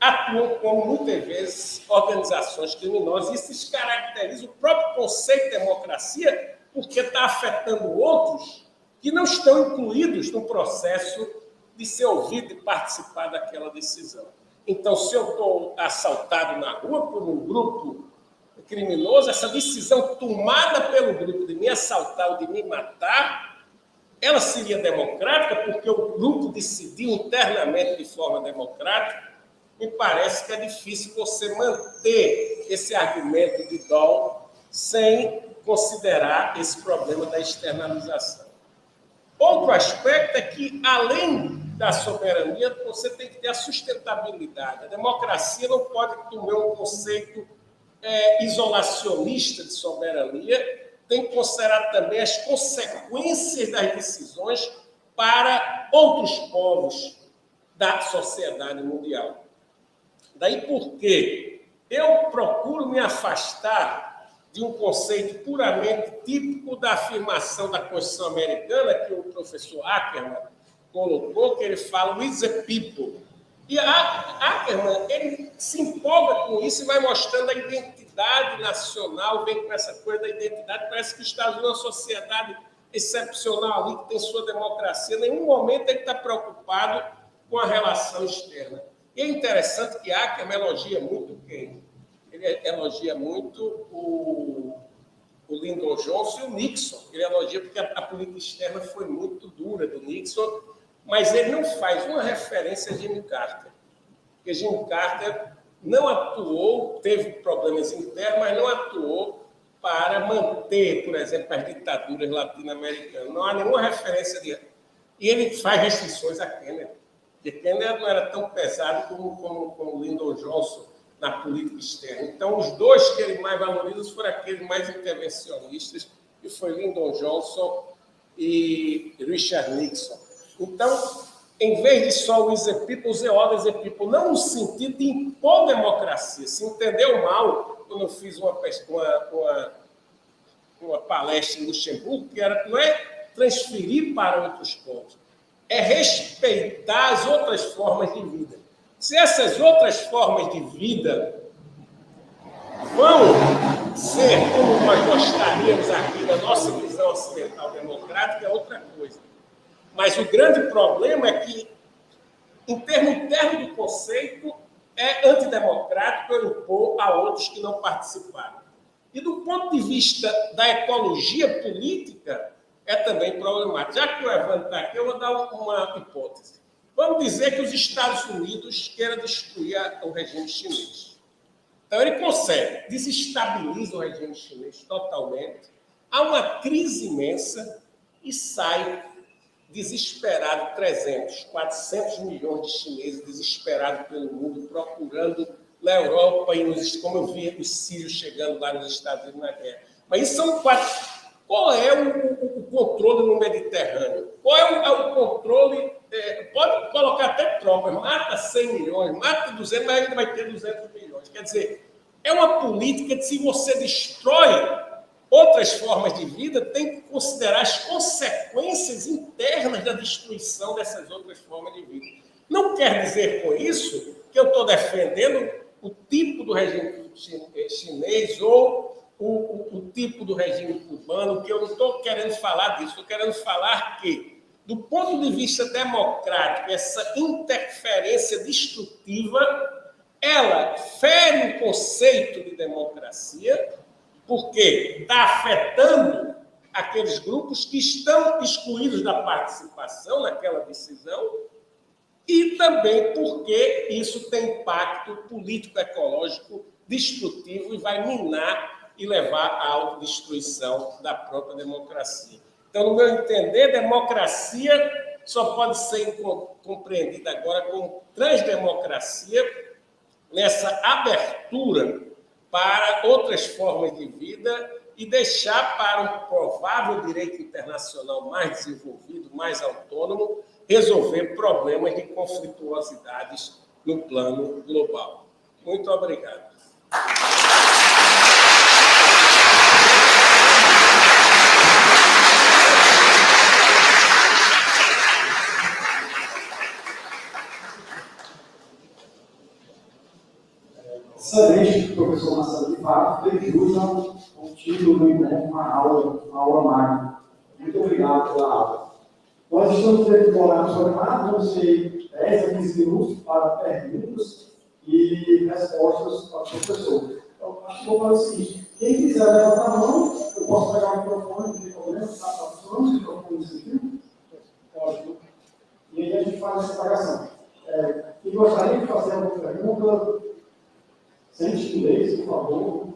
atuam como, muitas vezes, organizações criminosas. Isso descaracteriza o próprio conceito de democracia, porque está afetando outros que não estão incluídos no processo de ser ouvido e participar daquela decisão. Então, se eu estou assaltado na rua por um grupo criminoso, essa decisão tomada pelo grupo de me assaltar ou de me matar, ela seria democrática porque o grupo decidiu internamente de forma democrática. Me parece que é difícil você manter esse argumento de Dahl sem considerar esse problema da externalização. Outro aspecto é que, além da soberania, você tem que ter a sustentabilidade. A democracia não pode tomar um conceito isolacionista de soberania, tem que considerar também as consequências das decisões para outros povos da sociedade mundial. Daí porque eu procuro me afastar de um conceito puramente típico da afirmação da Constituição americana, que o professor Ackerman colocou, que ele fala "with the people". E Ackerman, ele se empolga com isso e vai mostrando a identidade nacional, vem com essa coisa da identidade, parece que está numa sociedade excepcional ali, que tem sua democracia. Em nenhum momento ele está preocupado com a relação externa. E é interessante que Ackermann elogia muito quem? Ele elogia muito o Lyndon Johnson e o Nixon. Ele elogia porque a política externa foi muito dura do Nixon, mas ele não faz uma referência a Jimmy Carter. Porque Jimmy Carter não atuou, teve problemas internos, mas não atuou para manter, por exemplo, as ditaduras latino-americanas. Não há nenhuma referência de... E ele faz restrições a Kennedy. Porque Kennedy não era tão pesado como Lyndon Johnson na política externa. Então, os dois que ele mais valoriza foram aqueles mais intervencionistas, que foi Lyndon Johnson e Richard Nixon. Então, em vez de só o Easy People, usei Orders e People, não no sentido de impor democracia. Se entendeu mal quando eu fiz uma palestra em Luxemburgo, que não é transferir para outros pontos, é respeitar as outras formas de vida. Se essas outras formas de vida vão ser como nós gostaríamos aqui da nossa visão ocidental democrática, é outra coisa. Mas o grande problema é que, em termos internos do conceito, é antidemocrático eu impor a outros que não participaram. E do ponto de vista da ecologia política, é também problemático. Já que o Evandro está aqui, eu vou dar uma hipótese. Vamos dizer que os Estados Unidos queiram destruir o regime chinês. Então, ele consegue, desestabiliza o regime chinês totalmente, há uma crise imensa e sai desesperado 300, 400 milhões de chineses desesperados pelo mundo, procurando na Europa e como eu vi os sírios chegando lá nos Estados Unidos na guerra. Mas isso são quatro. Qual é o controle no Mediterrâneo? Qual é o controle? Pode colocar até tropas, mata 100 milhões, mata 200, mas ainda vai ter 200 milhões. Quer dizer, é uma política que, se você destrói outras formas de vida, tem que considerar as consequências internas da destruição dessas outras formas de vida. Não quer dizer com isso que eu estou defendendo o tipo do regime chinês ou o tipo do regime cubano, que eu não estou querendo falar disso. Estou querendo falar que, do ponto de vista democrático, essa interferência destrutiva, ela fere o conceito de democracia, porque está afetando aqueles grupos que estão excluídos da participação naquela decisão, e também porque isso tem impacto político-ecológico destrutivo e vai minar e levar à autodestruição da própria democracia. Então, no meu entender, democracia só pode ser compreendida agora como transdemocracia, nessa abertura para outras formas de vida e deixar para um provável direito internacional mais desenvolvido, mais autônomo, resolver problemas de conflituosidades no plano global. Muito obrigado. Excelente, professor Marcelo, de fato, fez jus ao título do encontro, uma aula magna. Muito obrigado pela aula. Nós estamos dentro do horário programado, vamos ter 10 a 15 minutos para perguntas e respostas para o professor. Então, acho que vou fazer o seguinte: quem quiser levantar a mão, eu posso pegar o microfone, não tem problema, está funcionando o microfone nesse sentido? Ótimo. E aí a gente faz essa apagação. E gostaria de fazer uma pergunta. Sem timidez, por favor.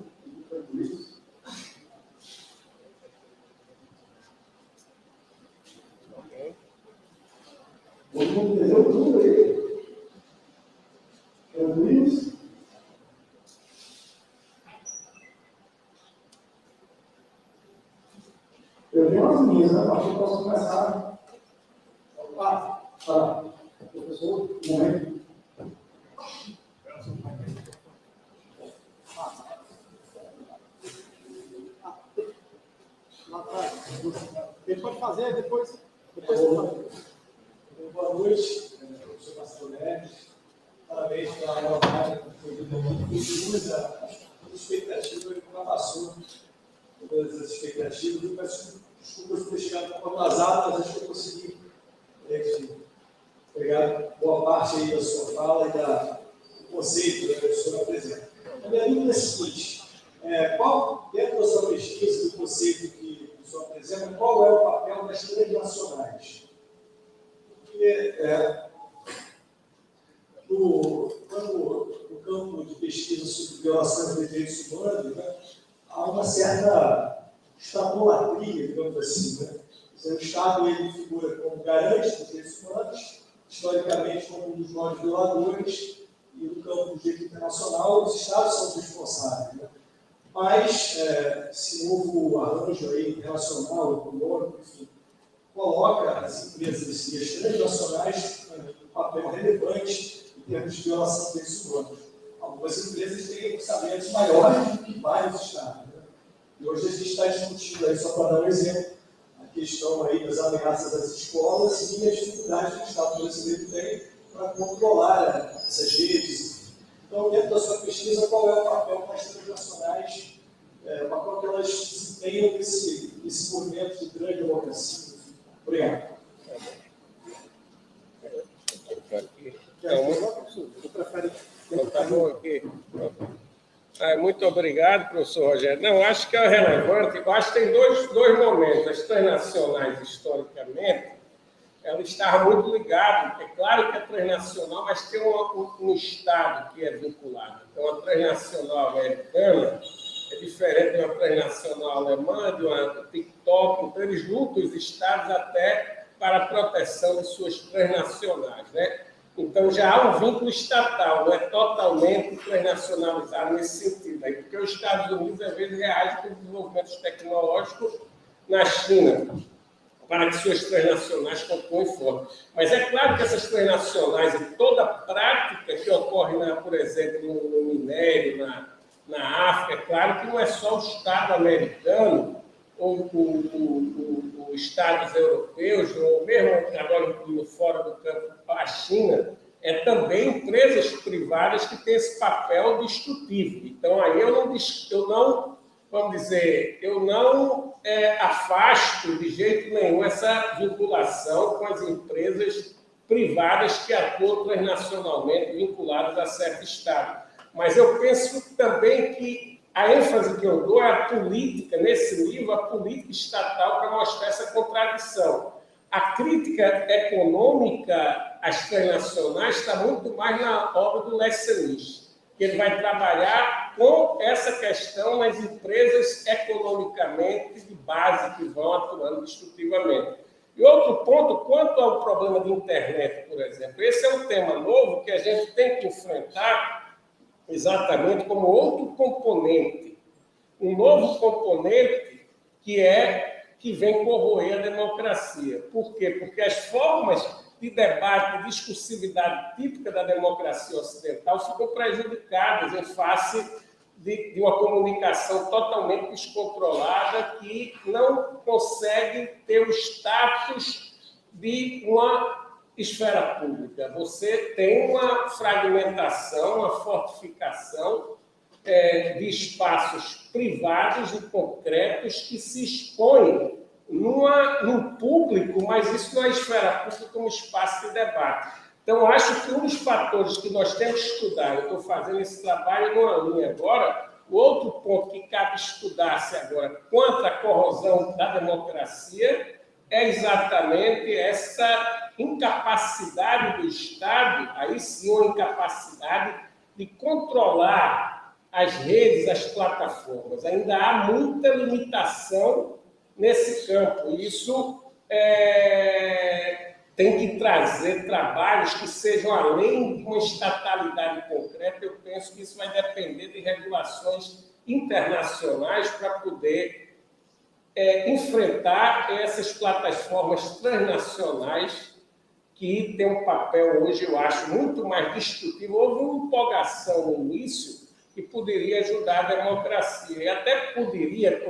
Todo mundo entendeu tudo aí? Tranquilos? Eu tenho as minhas, né? Acho que eu posso começar. Professor, um momento. Ele pode fazer, depois Boa noite, professor Marcelo Neves. Parabéns pela abordagem que foi muita expectativa que passou. Todas as expectativas. Eu peço desculpas por ter chegado um pouco atrasado, mas acho que eu consegui Obrigado. Boa parte aí da sua fala e do conceito que a professora apresenta. A minha dúvida é a seguinte: qual, dentro da sua pesquisa, do conceito que a professora apresenta, qual é o papel das transnacionais? Porque, no campo de pesquisa sobre violações de direitos humanos, né, há uma certa estadolatria, digamos assim. Né? O Estado ele figura como garante dos direitos humanos, historicamente como um dos maiores violadores, e no campo do direito internacional, os Estados são os responsáveis. Né? Mas, esse novo arranjo aí, internacional, econômico, enfim, coloca as empresas e as transnacionais um papel relevante em termos de violação de direitos humanos. Algumas empresas têm orçamentos maiores do que vários Estados. Né? E hoje a gente está discutindo, aí, só para dar um exemplo, a questão aí das ameaças às escolas e as dificuldades que o Estado brasileiro tem para controlar essas redes. Então, dentro da sua pesquisa, qual é o papel das transnacionais, o papel que elas desempenham nesse movimento de grande democracia? Obrigado. Tá bom aqui. Muito obrigado, professor Rogério. Não, acho que é relevante. Eu acho que tem dois momentos. As transnacionais, historicamente, ela estava muito ligada. É claro que é transnacional, mas tem um Estado que é vinculado. Então, a transnacional americana é diferente de uma transnacional alemã, de uma TikTok. Então, eles lutam os Estados até para a proteção de suas transnacionais, né? Então, já há um vínculo estatal, não é totalmente transnacionalizado nesse sentido. Aí, porque os Estados Unidos, às vezes, reagem com desenvolvimentos tecnológicos na China, para que suas transnacionais compõem forte. Mas é claro que essas transnacionais e toda a prática que ocorre, por exemplo, no minério, na África, é claro que não é só o Estado americano ou os Estados europeus, ou mesmo agora incluindo fora do campo a China, é também empresas privadas que têm esse papel destrutivo. Então, aí eu não vamos dizer, eu não afasto de jeito nenhum essa vinculação com as empresas privadas que atuam transnacionalmente vinculadas a certo Estado. Mas eu penso também que a ênfase que eu dou é a política, nesse livro, a política estatal para mostrar essa contradição. A crítica econômica às transnacionais está muito mais na obra do Lessenich, que ele vai trabalhar com essa questão nas empresas economicamente de base que vão atuando destrutivamente. E outro ponto, quanto ao problema de internet, por exemplo, esse é um tema novo que a gente tem que enfrentar exatamente como outro componente, um novo componente que vem corroer a democracia. Por quê? Porque as formas de debate, de discursividade típica da democracia ocidental ficam prejudicadas em face de uma comunicação totalmente descontrolada que não consegue ter o status de uma esfera pública. Você tem uma fragmentação, uma fortificação de espaços privados e concretos que se expõem num público, mas isso não é esfera pública como espaço de debate. Então, acho que um dos fatores que nós temos que estudar, eu estou fazendo esse trabalho numa linha agora, o outro ponto que cabe estudar-se agora quanto à corrosão da democracia é exatamente essa incapacidade do Estado, aí sim uma incapacidade de controlar as redes, as plataformas. Ainda há muita limitação nesse campo. Isso tem que trazer trabalhos que sejam além de uma estatalidade concreta. Eu penso que isso vai depender de regulações internacionais para poder enfrentar essas plataformas transnacionais que têm um papel hoje, eu acho, muito mais destrutivo. Houve uma empolgação no início que poderia ajudar a democracia. E até poderia,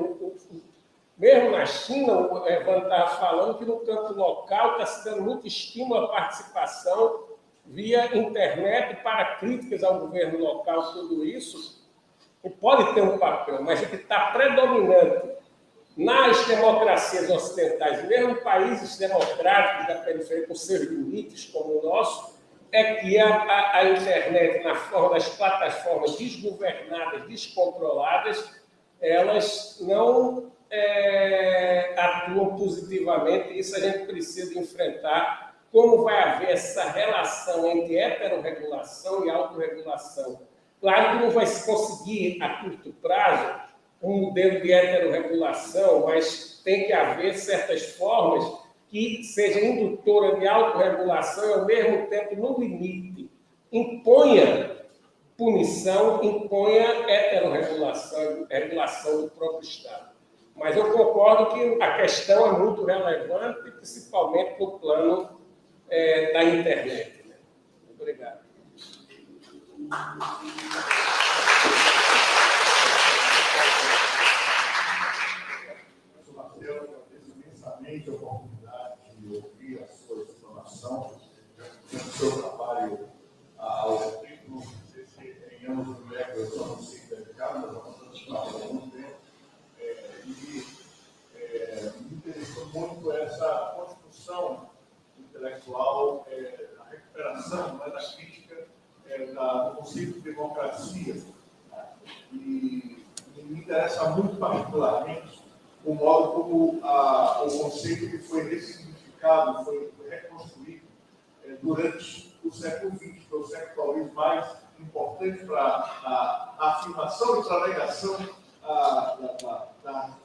mesmo na China, o Evan estava falando que no campo local está se dando muito estímulo à participação via internet para críticas ao governo local, tudo isso, e pode ter um papel, mas o que está predominante nas democracias ocidentais, mesmo países democráticos da periferia, com seus limites como o nosso, é que a internet, na forma das plataformas desgovernadas, descontroladas, elas não atuam positivamente, e isso a gente precisa enfrentar. Como vai haver essa relação entre heterorregulação e autorregulação? Claro que não vai se conseguir, a curto prazo, um modelo de heterorregulação, mas tem que haver certas formas que sejam indutora de autorregulação e, ao mesmo tempo, no limite, imponha punição, imponha heterorregulação, regulação do próprio Estado. Mas eu concordo que a questão é muito relevante, principalmente no plano da internet. Né? Obrigado. Imensamente a oportunidade de ouvir a sua explanação, o seu trabalho ao título, em anos do MEC, eu não sei dedicado, mas nós estamos há algum tempo, me interessou muito essa construção intelectual, a recuperação da crítica do conceito de democracia. E me interessa muito particularmente o modo como o conceito que foi ressignificado, foi reconstruído durante o século XX, que é o século talvez mais importante para a afirmação e para a negação da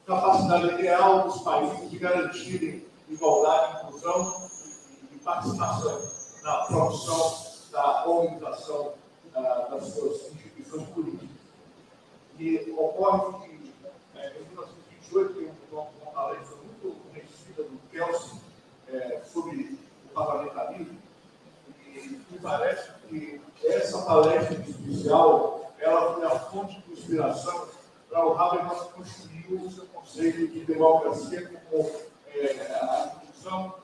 capacidade real dos países de garantirem igualdade, inclusão e participação na produção da organização das suas instituições políticas. E ocorre que, em 1928, tem uma palestra muito conhecida do Kelsen sobre o parlamentarismo, e me parece que essa palestra especial ela foi a fonte de inspiração para o Habermas construir o seu conceito de democracia como a instituição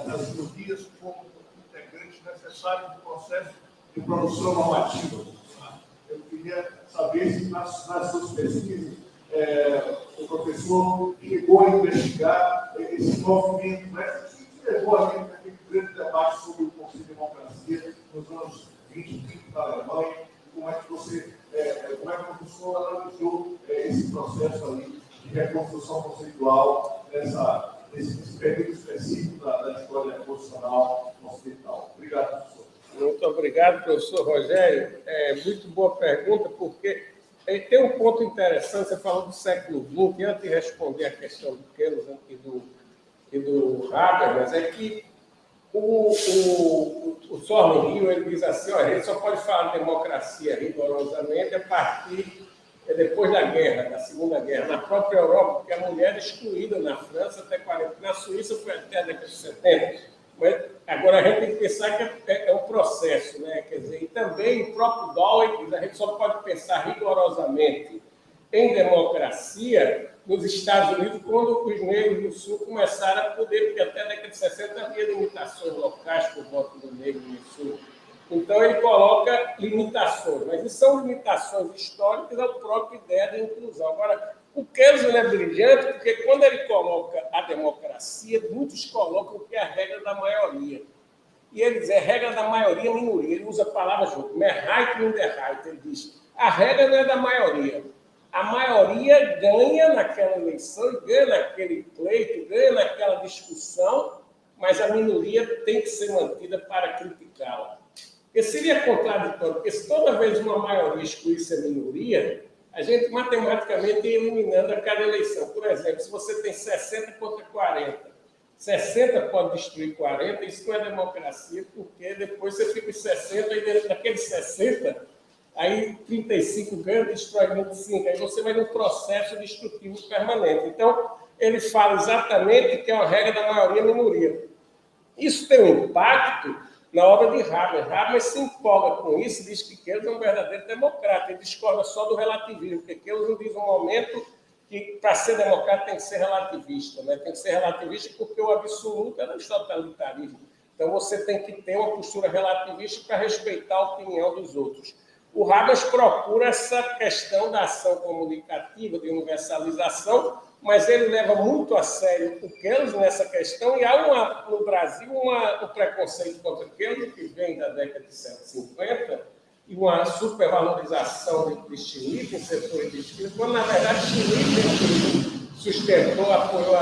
das minorias como integrante necessário do processo de produção normativa. Eu queria saber se nas suas pesquisas o professor chegou a investigar esse movimento, que levou a aquele grande debate sobre o conceito de democracia nos anos 20 e 30 da Alemanha. Como é que o professor analisou esse processo ali de reconstrução conceitual nesse período específico da história constitucional ocidental? Obrigado, professor. Muito obrigado, professor Rogério. Muito boa pergunta, porque tem um ponto interessante. Você falou do século XX, antes de responder a questão do Kelsen e do Habermas, é que o Zorn Hill, ele diz assim, a gente só pode falar de democracia rigorosamente a partir depois da guerra, da Segunda Guerra, na própria Europa, porque a mulher é excluída na França até 40, na Suíça foi até a década de 70. Mas agora a gente tem que pensar que é um processo, né? Quer dizer, e também o próprio Dawes diz, a gente só pode pensar rigorosamente em democracia nos Estados Unidos quando os negros do Sul começaram a poder, porque até a década de 60 havia limitações locais por voto do negro no Sul. Então ele coloca limitações, mas isso são limitações históricas da própria ideia da inclusão. Agora, o Kelsen é brilhante porque quando ele coloca a democracia, muitos colocam que é a regra da maioria. E ele diz, é regra da maioria, minoria. Ele usa a palavra junto, Mehrheit und Minderheit. Ele diz, a regra não é da maioria. A maioria ganha naquela eleição, ganha naquele pleito, ganha naquela discussão, mas a minoria tem que ser mantida para criticá-la. Porque seria contraditório, porque se toda vez uma maioria excluísse a minoria, a gente matematicamente ia eliminando a cada eleição. Por exemplo, se você tem 60 contra 40, 60 pode destruir 40, isso não é democracia, porque depois você fica em 60 e dentro daqueles 60, aí 35 ganha, destrói 25, aí você vai num processo destrutivo permanente. Então, ele fala exatamente que é a regra da maioria-minoria. Isso tem um impacto na obra de Habermas. Habermas se empolga com isso e diz que Kelsen é um verdadeiro democrata. Ele discorda só do relativismo, porque Kelsen diz um momento que, para ser democrata, tem que ser relativista. Né? Tem que ser relativista porque o absoluto é do totalitarismo. Então, você tem que ter uma postura relativista para respeitar a opinião dos outros. O Habermas procura essa questão da ação comunicativa, de universalização, mas ele leva muito a sério o Keynes nessa questão, e há no Brasil um preconceito contra Keynes que vem da década de 50 e uma supervalorização de Schmitt em setores de esquerda, quando, na verdade, Schmitt sustentou, apoiou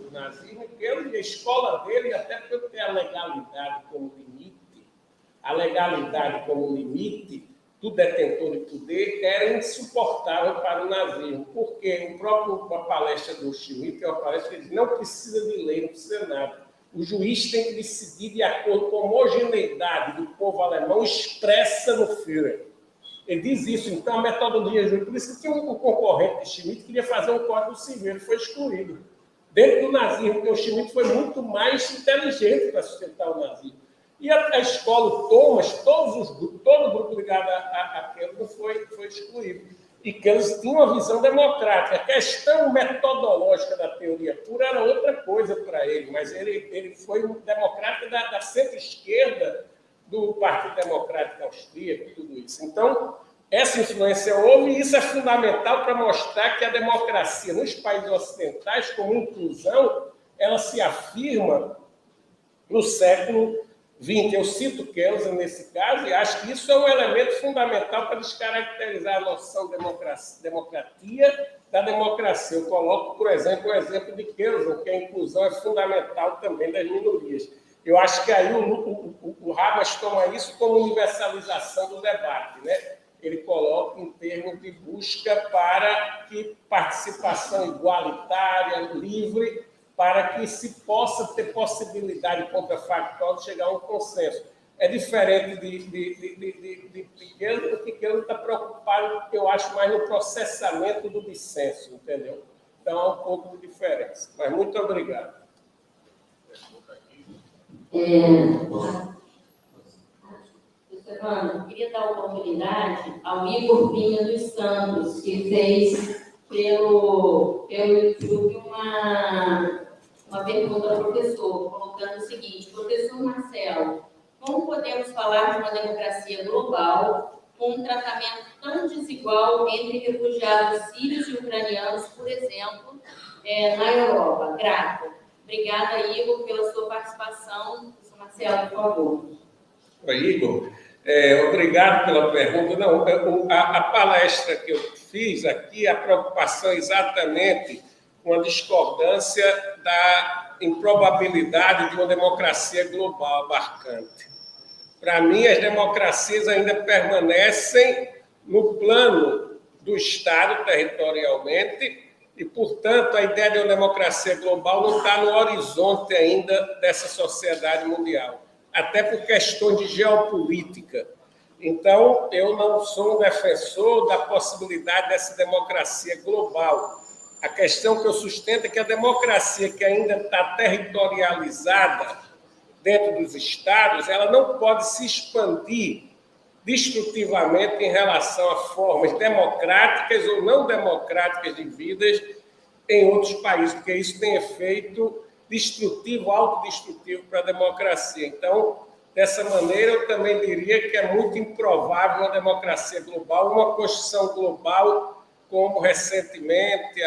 o nazismo, e Keynes, a escola dele, até por ter a legalidade como limite, do detentor de poder, era insuportável para o nazismo, porque a palestra do Schmitt é uma palestra que diz: não precisa de lei, não precisa de nada. O juiz tem que decidir de acordo com a homogeneidade do povo alemão expressa no Führer. Ele diz isso. Então, a metodologia jurídica, por isso que tinha um concorrente de Schmitt que queria fazer um código civil, ele foi excluído. Dentro do nazismo, porque o Schmitt foi muito mais inteligente para sustentar o nazismo. E a escola, o Thomas, todo o grupo ligado a Keynes foi excluído. E Keynes tinha uma visão democrática. A questão metodológica da teoria pura era outra coisa para ele, mas ele foi um democrata da centro-esquerda do Partido Democrático Austríaco, tudo isso. Então, essa influência houve, e isso é fundamental para mostrar que a democracia nos países ocidentais, como inclusão, ela se afirma no século XX. Eu cito Keynes nesse caso e acho que isso é um elemento fundamental para descaracterizar a noção de democracia da democracia. Eu coloco, por exemplo, o exemplo de Keynes, que a inclusão é fundamental também das minorias. Eu acho que aí o Habermas toma isso como universalização do debate, né? Ele coloca em termos de busca para que participação igualitária, livre, para que se possa ter possibilidade contrafactual de chegar a um consenso. É diferente de Keynes, porque Keynes está preocupado, eu acho, mais no processamento do dissenso, entendeu? Então, há um pouco de diferença. Mas muito obrigado. Stefano, queria dar oportunidade ao Igor Pinha dos Santos, que fez pelo YouTube uma pergunta ao professor, colocando o seguinte: professor Marcelo, como podemos falar de uma democracia global com um tratamento tão desigual entre refugiados sírios e ucranianos, por exemplo, na Europa? Grato. Obrigada, Igor, pela sua participação. Professor Marcelo, por favor. Oi, Igor. Obrigado pela pergunta. Não, a palestra que eu fiz aqui, a preocupação exatamente com a discordância da improbabilidade de uma democracia global abarcante. Para mim, as democracias ainda permanecem no plano do Estado territorialmente e, portanto, a ideia de uma democracia global não está no horizonte ainda dessa sociedade mundial, até por questões de geopolítica. Então, eu não sou um defensor da possibilidade dessa democracia global. A questão que eu sustento é que a democracia que ainda está territorializada dentro dos estados, ela não pode se expandir destrutivamente em relação a formas democráticas ou não democráticas de vidas em outros países, porque isso tem efeito destrutivo, autodestrutivo para a democracia. Então, dessa maneira, eu também diria que é muito improvável uma democracia global, uma construção global, como recentemente,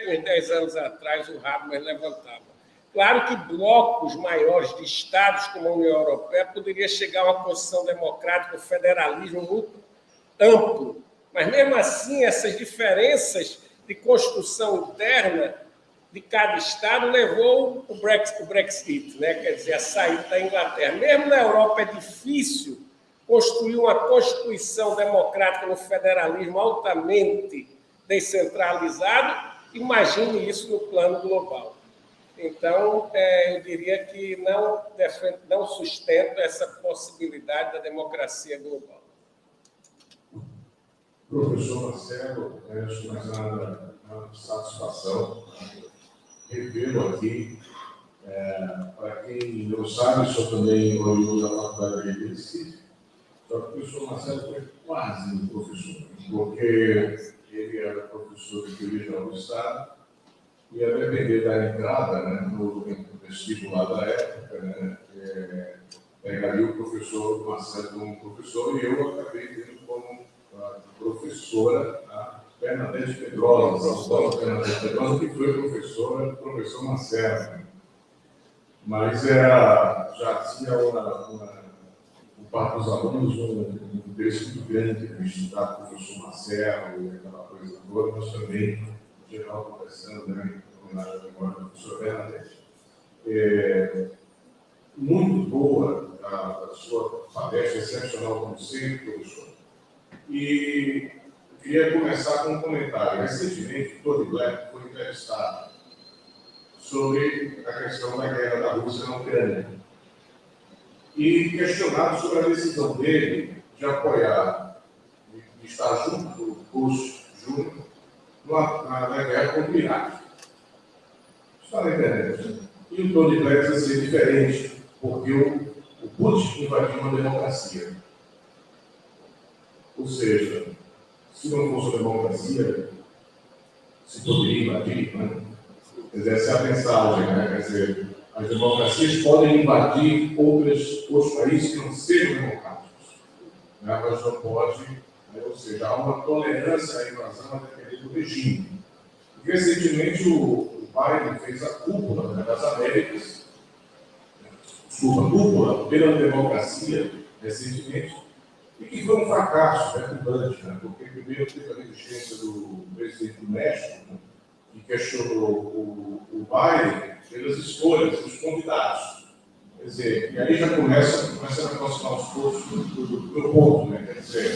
uns 10 anos atrás, o Habermas levantava. Claro que blocos maiores de estados, como a União Europeia, poderia chegar a uma construção democrática, um federalismo muito amplo. Mas, mesmo assim, essas diferenças de construção interna de cada estado levou o Brexit, né? Quer dizer, a saída da Inglaterra. Mesmo na Europa é difícil construir uma constituição democrática no federalismo altamente descentralizado. Imagine isso no plano global. Então, eu diria que não sustento essa possibilidade da democracia global. Professor Marcelo, antes de mais nada, uma satisfação revê-lo aqui. Para quem não sabe, sou também oriundo da Faculdade de Recife, só que o professor Marcelo foi quase um professor, porque ele era professor de Teoria Geral do Estado, e a depender da entrada, né, no vestibular da época, né, pegaria o professor Marcelo como professor, e eu acabei tendo como professora Bernadette Pedrosa, saudosa Bernadette Pedrosa, que foi professor Marcelo. Mas já tinha o par dos alunos um interesse muito grande em estudar com o professor Marcelo e aquela coisa toda, mas também, em geral, conversando, né, na memória do professor Bernadette. Muito boa a sua palestra, excepcional como sempre, professor. E eu queria começar com um comentário. Recentemente, o Tony Blair foi entrevistado sobre a questão da guerra da Rússia na Ucrânia e questionado sobre a decisão dele de apoiar, de estar junto do Bush Júnior na guerra contra o Iraque. Está na internet. E o Tony Blair vai ser diferente, porque o Bush invadiu uma democracia. Ou seja, se não fosse uma democracia, se poderia invadir, né? Quer dizer, essa é a mensagem, né? Quer dizer, as democracias podem invadir outros países que não sejam democráticos, né? Mas não pode, né? Ou seja, há uma tolerância à invasão a depender do regime. E, recentemente, o Biden fez a cúpula, né, das Américas, cúpula pela democracia, recentemente, e que foi um fracasso retumbante, né? Porque primeiro teve a resistência do presidente do México, né, que questionou o Biden pelas escolhas dos convidados. Quer dizer, e aí já começa a aproximar os pontos do ponto, né? Quer dizer,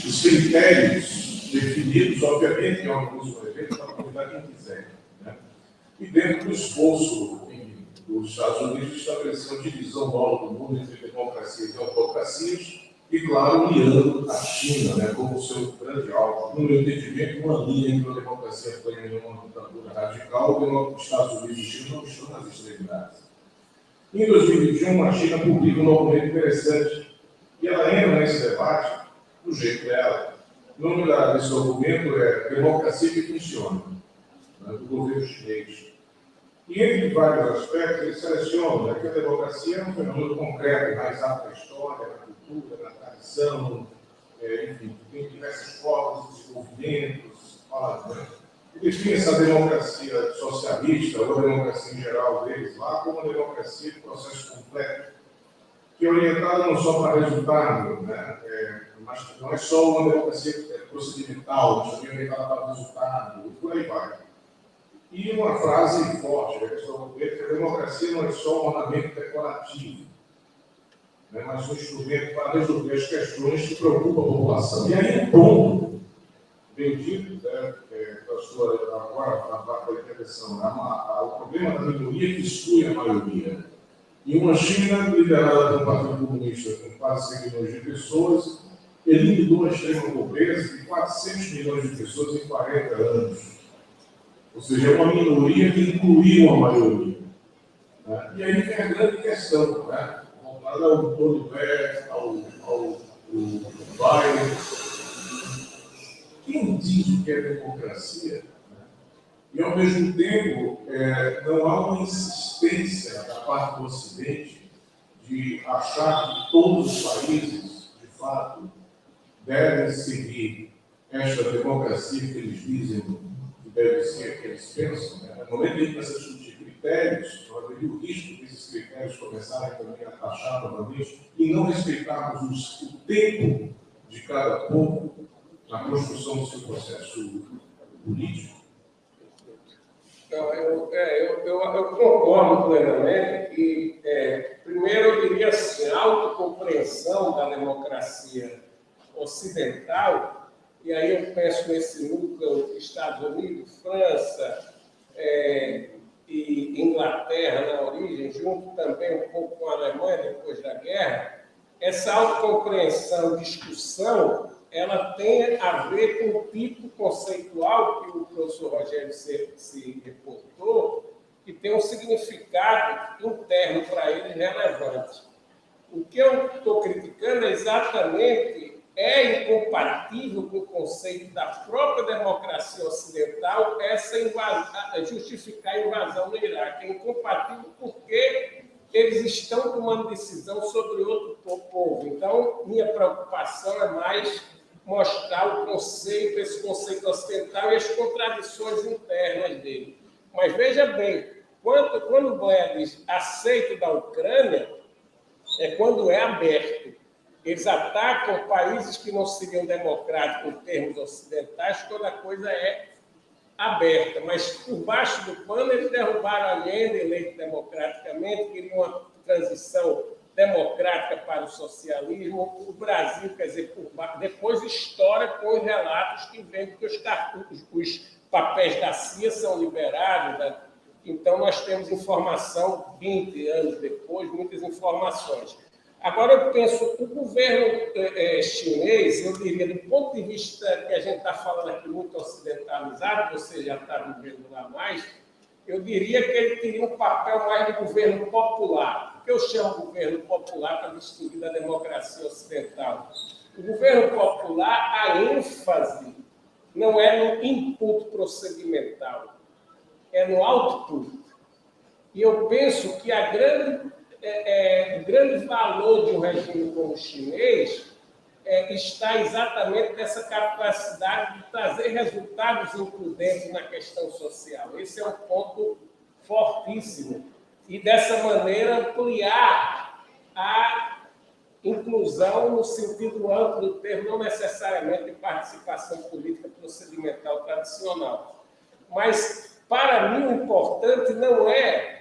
os critérios definidos, obviamente, em alguns eventos, para convidar quem quiser, né? E dentro do esforço dos Estados Unidos estabelecer uma divisão nova do mundo entre democracias e autocracias, e, claro, unindo a China, né, como seu grande alvo. No meu entendimento, uma linha entre a democracia plena e uma ditadura radical, e os Estados Unidos e China não estão nas extremidades. Em 2021, a China publica um documento interessante, e ela entra nesse debate do jeito dela. O nome desse documento é Democracia que Funciona, né, do governo chinês. E entre vários aspectos, ele seleciona, né, que a democracia é um fenômeno concreto, enraizado na história, na cultura, na tradição, enfim, tem diversas formas de desenvolvimentos, né? E define essa democracia socialista, ou a democracia em geral deles lá, como uma democracia de processo completo, que é orientada não só para resultado, né, mas não é só uma democracia procedimental, mas também orientada para resultado, e por aí vai. E uma frase forte, que a democracia não é só um ornamento decorativo, né, mas um instrumento para resolver as questões que preocupam a população. E aí, um ponto bem dito, né, da sua agora, da intervenção, o problema da minoria que exclui a maioria. E uma China liderada pelo Partido Comunista, com quase 100 milhões de pessoas, eliminou a extrema pobreza de 400 milhões de pessoas em 40 anos. Ou seja, é uma minoria que incluiu a maioria. Né? E aí vem a grande questão, né? Voltada ao Tony Blair, ao Biden. Quem diz o que é democracia? Né? E, ao mesmo tempo, não há uma insistência da parte do Ocidente de achar que todos os países, de fato, devem seguir esta democracia que eles dizem deve ser que eles pensam, né? No momento em que começa a discutir critérios, não haveria o risco desses critérios começarem também a taxar novamente e não respeitarmos o tempo de cada povo na construção do seu processo político. Então, eu concordo plenamente que, primeiro, eu diria assim, a autocompreensão da democracia ocidental. E aí eu penso nesse núcleo Estados Unidos, França e Inglaterra na origem, junto também um pouco com a Alemanha depois da guerra. Essa autocompreensão, discussão, ela tem a ver com o tipo conceitual que o professor Rogério se reportou, que tem um significado interno para ele relevante. O que eu estou criticando é exatamente incompatível com o conceito da própria democracia ocidental justificar a invasão no Iraque. É incompatível porque eles estão tomando decisão sobre outro povo. Então, minha preocupação é mais mostrar o conceito, esse conceito ocidental e as contradições internas dele. Mas veja bem, quando Blair diz aceito da Ucrânia, é quando é aberto. Eles atacam países que não seriam democráticos em termos ocidentais, quando a coisa é aberta. Mas, por baixo do pano, eles derrubaram Allende, eleito democraticamente, queriam uma transição democrática para o socialismo. O Brasil, quer dizer, depois estoura com os relatos que vêm que os papéis da CIA são liberados. Então, nós temos informação, 20 anos depois, muitas informações. Agora, eu penso, o governo chinês, eu diria, do ponto de vista que a gente está falando aqui muito ocidentalizado, você já está vivendo lá mais, eu diria que ele teria um papel mais de governo popular. O que eu chamo de governo popular para distinguir da democracia ocidental? O governo popular, a ênfase não é no input procedimental, é no output. E eu penso que o grande valor de um regime como o chinês está exatamente nessa capacidade de trazer resultados includentes na questão social. Esse é um ponto fortíssimo. E, dessa maneira, ampliar a inclusão no sentido amplo do termo, não necessariamente de participação política procedimental tradicional. Mas, para mim, o importante não é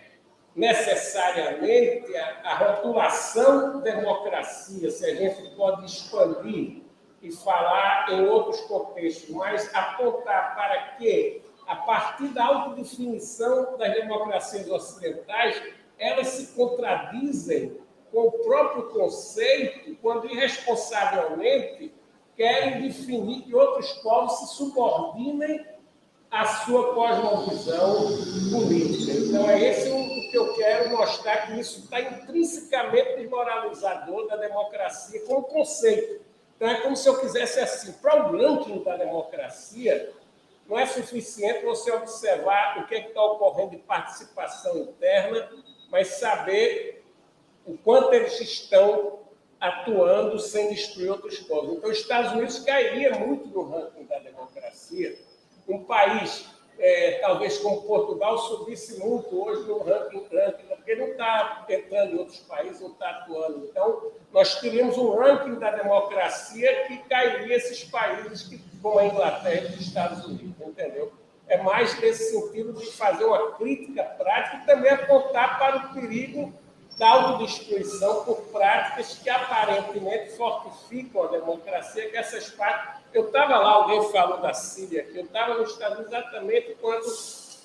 necessariamente a rotulação democracia, se a gente pode expandir e falar em outros contextos, mas apontar para que, a partir da autodefinição das democracias ocidentais, elas se contradizem com o próprio conceito quando irresponsavelmente querem definir que outros povos se subordinem à sua cosmovisão política. Então, é esse o que eu quero mostrar, que isso está intrinsecamente desmoralizador da democracia como conceito. Então, é como se eu quisesse assim, para o ranking da democracia, não é suficiente você observar o que está ocorrendo de participação interna, mas saber o quanto eles estão atuando sem destruir outros povos. Então, os Estados Unidos cairia muito no ranking da democracia. Um país, talvez como Portugal, subisse muito hoje no ranking, porque não está entrando em outros países, não está atuando. Então, nós teríamos um ranking da democracia que cairia esses países como a Inglaterra e os Estados Unidos, entendeu? É mais nesse sentido de fazer uma crítica prática e também apontar para o perigo da autodestruição por práticas que aparentemente fortificam a democracia, que essas práticas... Eu estava lá, alguém falou da Síria, eu estava nos Estados Unidos exatamente quando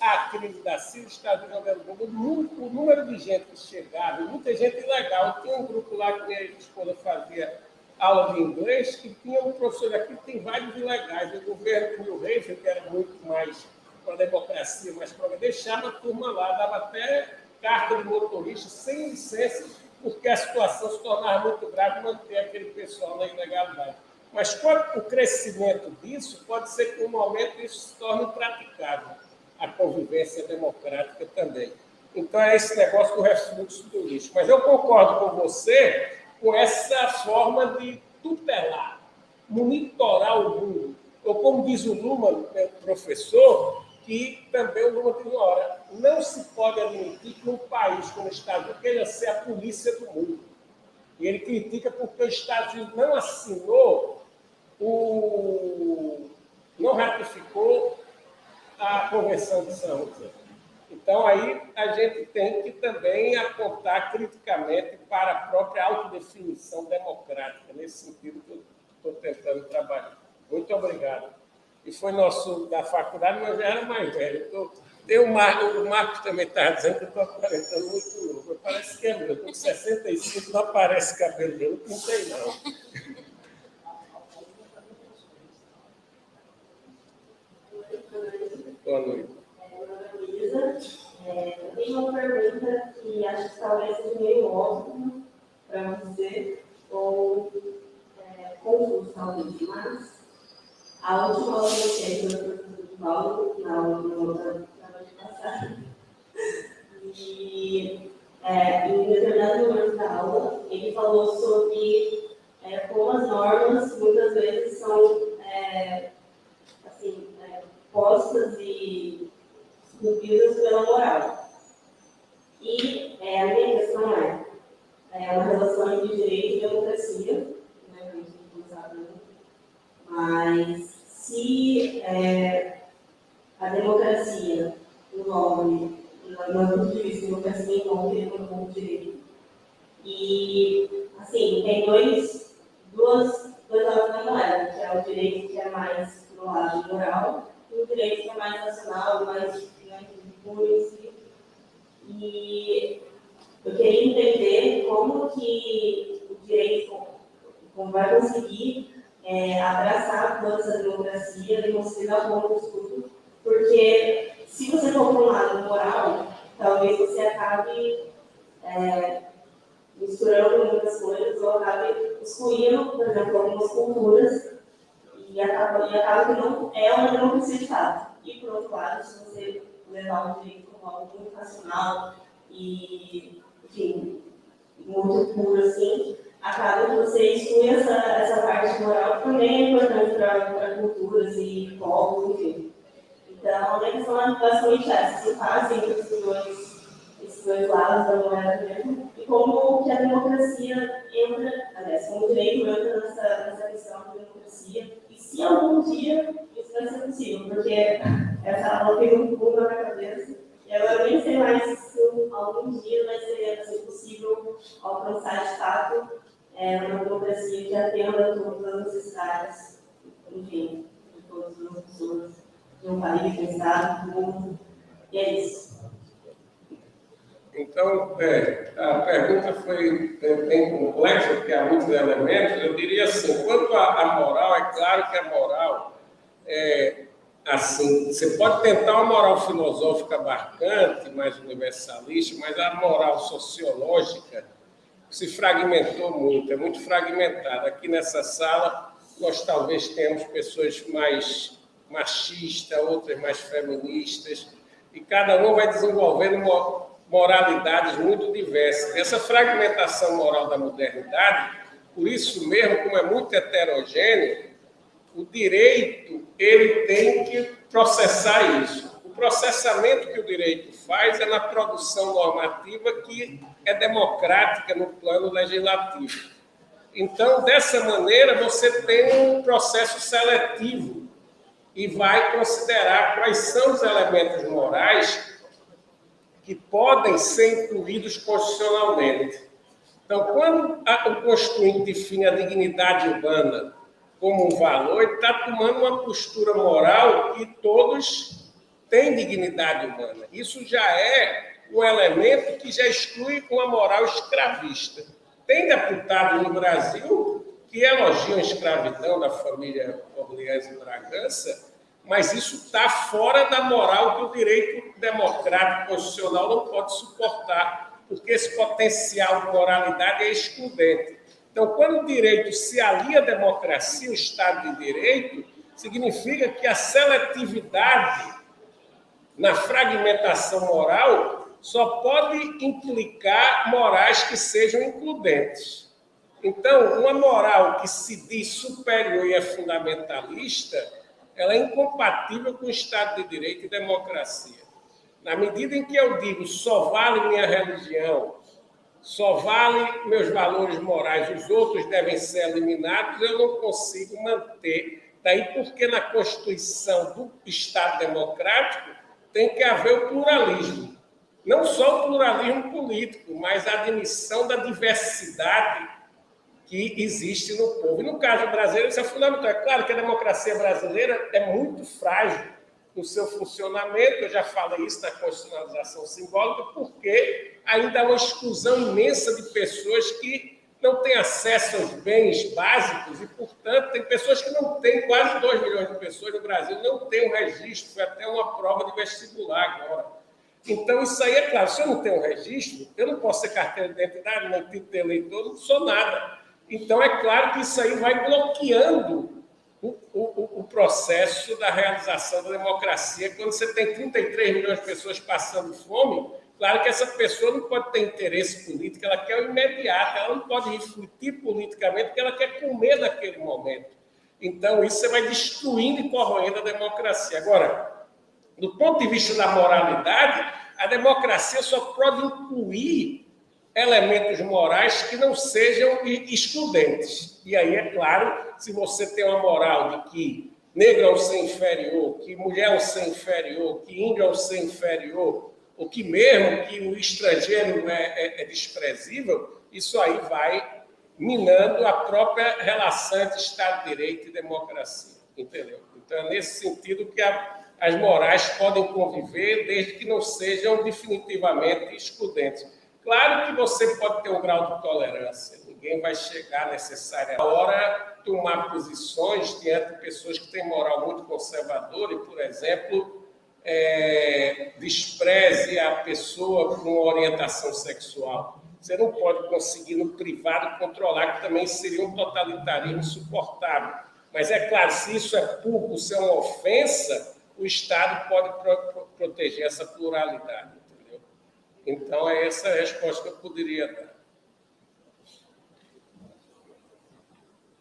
a crise da Síria, os Estados Unidos, o número de gente que chegava, muita gente ilegal. Tinha um grupo lá que minha esposa fazia aula de inglês, que tinha um professor aqui, tem vários ilegais. O governo do New Haven, que era muito mais uma democracia, mais própria, deixava a turma lá, dava até carta de motorista sem licença, porque a situação se tornava muito grave manter aquele pessoal na ilegalidade. Mas com o crescimento disso, pode ser que, no momento, isso se torne impraticável, a convivência democrática também. Então, é esse negócio do refluxo do lixo. Mas eu concordo com você com essa forma de tutelar, monitorar o mundo. Ou, como diz o Luhmann, professor, que também o Luhmann diz, ora, não se pode admitir que um país como os Estados Unidos queira ser a polícia do mundo. E ele critica porque os Estados Unidos não assinou não ratificou a Convenção de São José. Então, aí a gente tem que também apontar criticamente para a própria autodefinição democrática, nesse sentido que eu estou tentando trabalhar. Muito obrigado. E foi nosso da faculdade, mas já era mais velho. O Marcos também estava dizendo que eu estou aparentando muito novo. Parece que é meu. Com 65 não aparece cabelo dele, não tem não. Boa noite. Eu tenho uma pergunta que acho que talvez seja meio óbvia para você, ou confuso talvez, mas a última aula que eu tive foi o professor de Paulo, na outra noite passada, e em determinado momento da aula, ele falou sobre como as normas muitas vezes são postas e cumpridas pela moral. E a minha questão é uma relação entre direito e democracia, né, que a gente não sabe, mas se a democracia envolve, no meu ponto de vista, a democracia envolve o direito. E, assim, tem dois lados da moeda, que é o direito que é mais pro lado moral, e o direito que é mais nacional, mais município. E eu queria entender como que o direito vai conseguir abraçar toda essa democracia, demonstrar ao longo de tudo, porque se você for para um lado moral, talvez você acabe misturando muitas coisas ou acabe excluindo, por exemplo, algumas culturas e acaba que não é uma democracia de fato. E, por outro lado, se você levar o direito como algo muito racional e, enfim, muito puro assim, acaba que você exclui essa parte moral que também é importante para culturas e povos, enfim. Então, a minha questão é basicamente essa: se fazem esses dois lados da moeda mesmo, e como que a democracia entra, aliás, como o direito entra nessa questão da democracia, e se algum dia isso vai ser possível, porque essa aula tem um pulo na minha cabeça, e agora eu nem sei mais se algum dia vai ser possível alcançar de fato uma democracia que atenda todas as necessidades, enfim, de todas as pessoas, de um país, de um estado, do mundo, e é isso. Então, a pergunta foi bem complexa, porque há muitos elementos. Eu diria assim, quanto à moral, é claro que a moral assim, você pode tentar uma moral filosófica marcante, mais universalista, mas a moral sociológica se fragmentou muito, é muito fragmentada. Aqui nessa sala, nós talvez tenhamos pessoas mais machistas, outras mais feministas, e cada um vai desenvolvendo moralidades muito diversas. Essa fragmentação moral da modernidade, por isso mesmo, como é muito heterogêneo, o direito ele tem que processar isso. O processamento que o direito faz é na produção normativa que é democrática no plano legislativo. Então, dessa maneira, você tem um processo seletivo e vai considerar quais são os elementos morais que podem ser incluídos constitucionalmente. Então, quando o Constituinte define a dignidade humana como um valor, ele está tomando uma postura moral que todos têm dignidade humana. Isso já é um elemento que já exclui uma moral escravista. Tem deputados no Brasil que elogiam a escravidão da família Orleans e Bragança, mas isso está fora da moral que o direito democrático constitucional não pode suportar, porque esse potencial de moralidade é excludente. Então, quando o direito se alia à democracia, o Estado de Direito, significa que a seletividade na fragmentação moral só pode implicar morais que sejam includentes. Então, uma moral que se diz superior e é fundamentalista, ela é incompatível com o Estado de Direito e democracia. Na medida em que eu digo só vale minha religião, só vale meus valores morais, os outros devem ser eliminados, eu não consigo manter. Daí porque na Constituição do Estado Democrático tem que haver o pluralismo. Não só o pluralismo político, mas a admissão da diversidade que existe no povo. E no caso brasileiro, isso é fundamental. É claro que a democracia brasileira é muito frágil no seu funcionamento, eu já falei isso na constitucionalização simbólica, porque ainda há uma exclusão imensa de pessoas que não têm acesso aos bens básicos e, portanto, tem pessoas que não têm, quase 2 milhões de pessoas no Brasil não têm um registro, foi até uma prova de vestibular agora. Então, isso aí é claro, se eu não tenho um registro, eu não posso ser carteira de identidade, nem título de eleitor, não sou nada. Então, é claro que isso aí vai bloqueando o processo da realização da democracia. Quando você tem 33 milhões de pessoas passando fome, Claro que essa pessoa não pode ter interesse político, ela quer o imediato, ela não pode refletir politicamente, porque ela quer comer naquele momento. Então, isso você vai destruindo e corroendo a democracia. Agora, do ponto de vista da moralidade, a democracia só pode incluir elementos morais que não sejam excludentes. E aí, é claro, se você tem uma moral de que negro é um ser inferior, que mulher é um ser inferior, que índio é um ser inferior, ou que mesmo que o estrangeiro é desprezível, isso aí vai minando a própria relação entre Estado de Direito e democracia, entendeu? Então, é nesse sentido que as morais podem conviver, desde que não sejam definitivamente excludentes. Claro que você pode ter um grau de tolerância, ninguém vai chegar necessariamente a hora de tomar posições diante de pessoas que têm moral muito conservadora e, por exemplo, despreze a pessoa com orientação sexual. Você não pode conseguir no privado controlar, que também seria um totalitarismo insuportável. Mas é claro, se isso é público, se é uma ofensa, o Estado pode proteger essa pluralidade, entendeu? Então, é essa a resposta que eu poderia dar.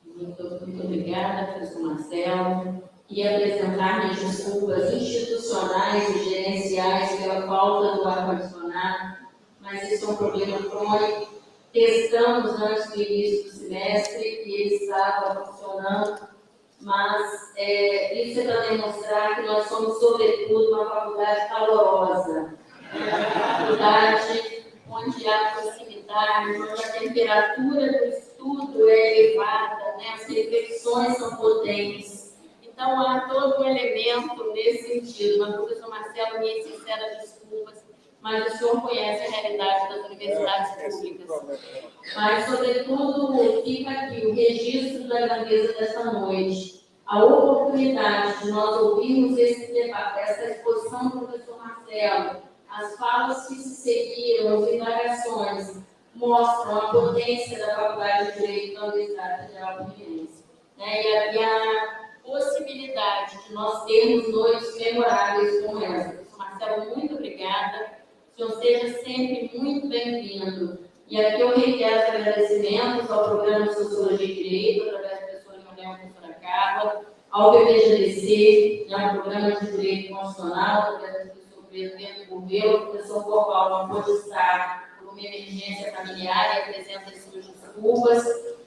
Muito obrigada, professor Marcelo. E apresentar minhas desculpas institucionais e gerenciais pela falta do ar-condicionado, mas isso é um problema crônico. Testamos antes do início do semestre e ele estava funcionando, mas isso é para demonstrar que nós somos, sobretudo, uma faculdade calorosa, uma faculdade onde há proximidade, onde a temperatura do estudo é elevada, né? As reflexões são potentes. Então, há todo um elemento nesse sentido. Mas, professor Marcelo, minhas sinceras desculpas, mas o senhor conhece a realidade das universidades públicas. Mas, sobretudo, fica aqui o registro da grandeza desta noite, a oportunidade de nós ouvirmos esse debate, essa exposição do professor Marcelo, as falas que se seguiram, as indagações, mostram a potência da Faculdade de Direito da Universidade Federal Fluminense. E a possibilidade de nós termos noites memoráveis como essa. Professor Marcelo, muito obrigada. O senhor seja sempre muito bem-vindo. E aqui eu reitero os agradecimentos ao Programa de Sociologia e Direito, através da professora Manuel e professora Carla, ao PPGDC, ao Programa de Direito Constitucional, através do professor Pedro Governo, o professor Corval não pôde estar por uma emergência familiar e apresenta as suas desculpas,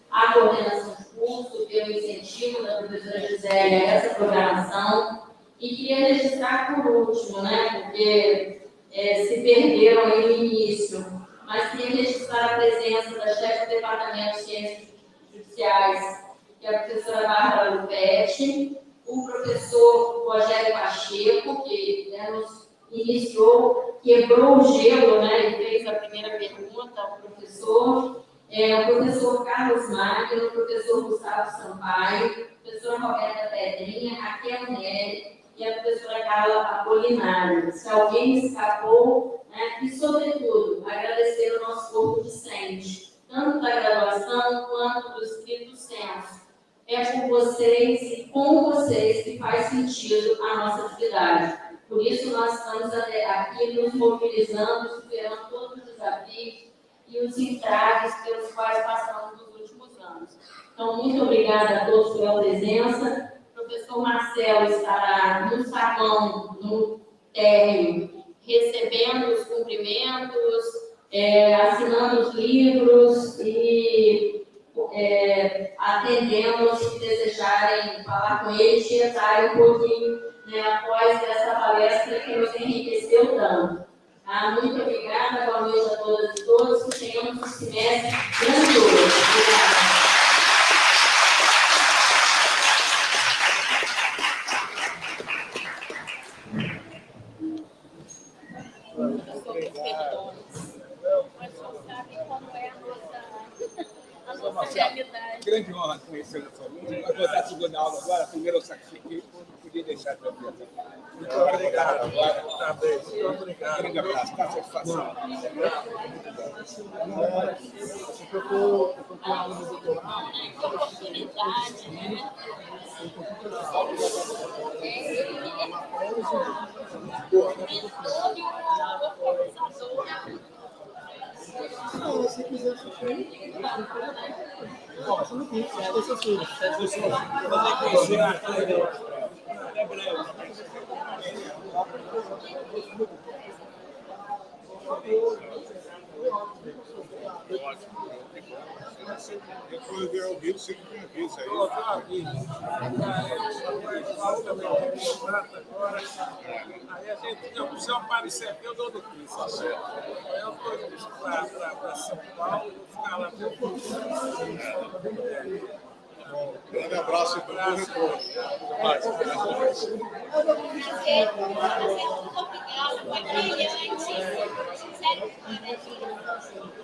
a coordenação de curso, pelo incentivo da professora Gisélia a essa programação. E queria registrar por último, porque se perderam aí no início, mas queria registrar a presença da chefe do Departamento de Ciências Judiciais, que é a professora Bárbara Lupetti, o professor Rogério Pacheco, que nos iniciou, quebrou o gelo, e fez a primeira pergunta ao professor, o professor Carlos Magno, o professor Gustavo Sampaio, a professora Roberta Pedrinha, a Raquel Neri e a professora Carla Apolinário. Se alguém escapou, e, sobretudo, agradecer ao nosso corpo docente, tanto da graduação quanto do estrito senso. É por vocês e com vocês que faz sentido a nossa atividade. Por isso, nós estamos aqui nos mobilizando, superando todos os desafios e os entraves pelos quais passamos nos últimos anos. Então, muito obrigada a todos pela presença. O professor Marcelo estará no saguão, no térreo, recebendo os cumprimentos, assinando os livros e atendendo os que desejarem falar com ele e tietar um pouquinho após essa palestra que nos enriqueceu tanto. Muito obrigada, boa noite a todas e todos, que tenhamos um semestre grandioso. Obrigada. Grande honra conhecer a sua aluna. Eu vou dar a segunda aula agora. Primeiro eu sacrifiquei, não podia deixar de ouvir essa parte. Muito obrigado. Muito obrigado. Grande abraço. Tá satisfação. Você procurou aula no doutorado? Oportunidade, né? Não, se quiser assistir. Ó, você não tem, você assiste. Depois eu ouvi o segundo aviso aí. Aí a gente, eu preciso aparecer aqui, eu dou notícia. Aí eu estou para São Paulo, vou ficar lá depois. Grande abraço e bom retorno.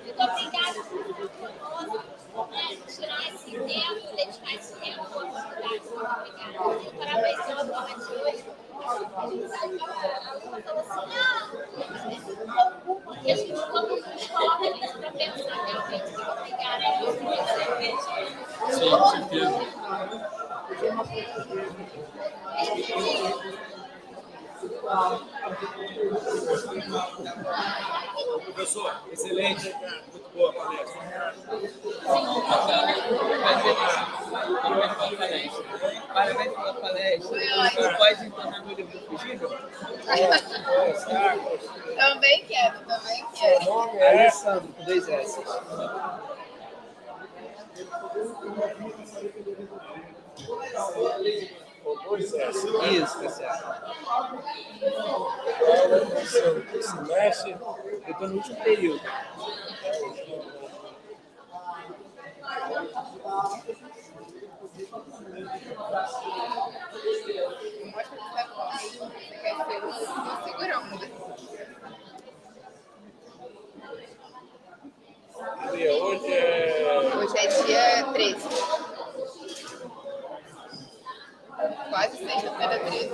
Muito obrigada por tirar esse tempo, dedicar esse tempo para estudar. Obrigada. Parabéns pela prova de hoje. A gente sabe que e a gente coloca isso para pensar realmente. Muito obrigada. Sim, com certeza. Professor, excelente, muito boa a palestra. Parabéns pela palestra. Você pode encontrar meu livro fugível? Também quero. Seu nome é Alessandro, com 2 S. Isso, tá certo. Semestre, Eu estou no último período. hoje é... Hoje é dia 13. Quase sexta-feira 13.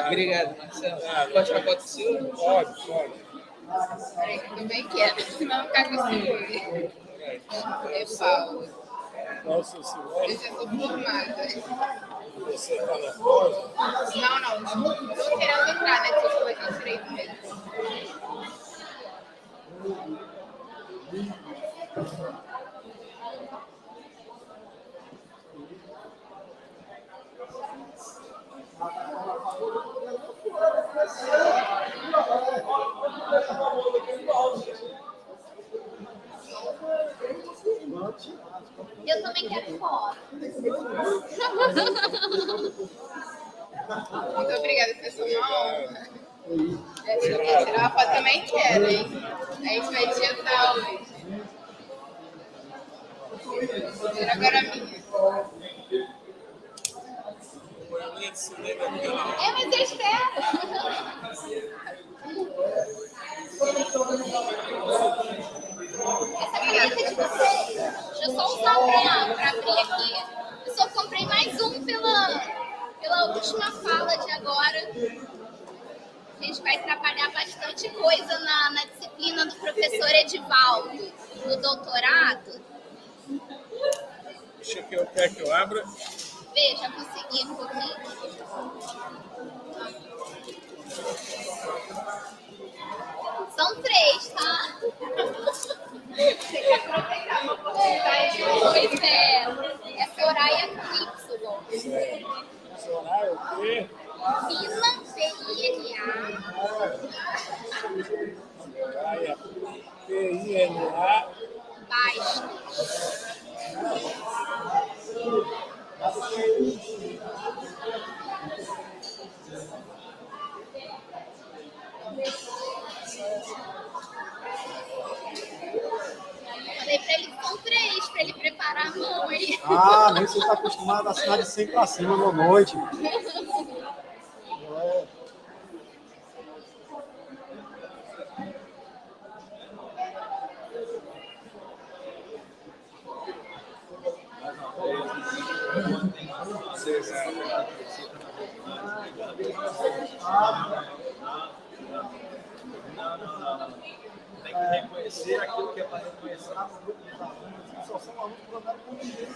Obrigado, Marcelo. Pode tirar foto sua? Pode. Peraí que eu também quero, senão ficar com ciúme. É Paulo. Nossa Senhora, Eu já sou formada. você está na pós? Não. Estou querendo entrar, né? Estou colocando direito mesmo. Eu também quero foto. Muito obrigada, vocês são uma honra. Tirar a foto também quero, hein? A gente vai digitar hoje. Tira agora a minha. Mas eu espero. Essa caneta é de vocês. Deixa eu só usar para abrir aqui. Eu só comprei mais um pela última fala de agora. A gente vai trabalhar bastante coisa na disciplina do professor Edivaldo, no doutorado. Deixa que eu quero que eu abra. Veja, consegui um pouquinho. São 3, tá? Tem que aproveitar uma oportunidade. Pois é Soraya com Y. Soraya o quê? Pina, P-I-N-A. Soraya, P-I-N-A. Baixo. Falei pra ele que são 3, pra ele preparar a mão aí. Ah, nem você está acostumado a assinar de 100 para cima, boa noite. Tem que reconhecer aquilo que é para reconhecer. Só são alunos que mandaram com dinheiro.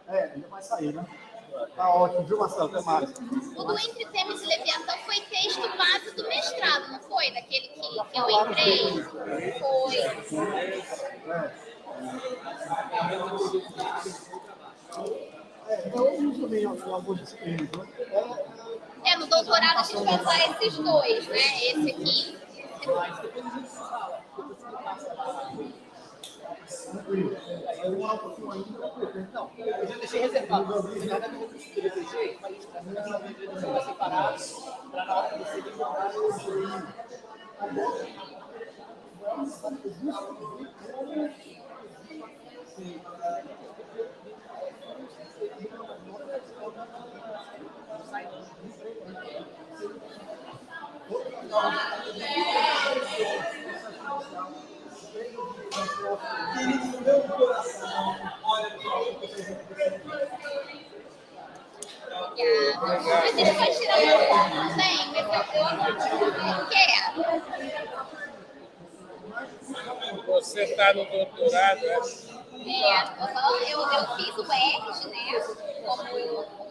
Já vai sair, né? Tá ótimo, viu, Marcelo? Até mais. O do Entre Temes e Leviatã foi texto base do mestrado, não foi? Daquele que eu entrei? Foi. Eu uso também alguns disciplinas, né? No doutorado a gente vai usar esses dois, né? Esse aqui. Vai demorar um pouquinho ainda. Não, Eu já deixei reservado. Cada vez que eu deixei, vai separar para na hora que você Mas ele vai tirar uma foto também, mas eu não quero. Você está no doutorado, Eu fiz o ERG, né? Como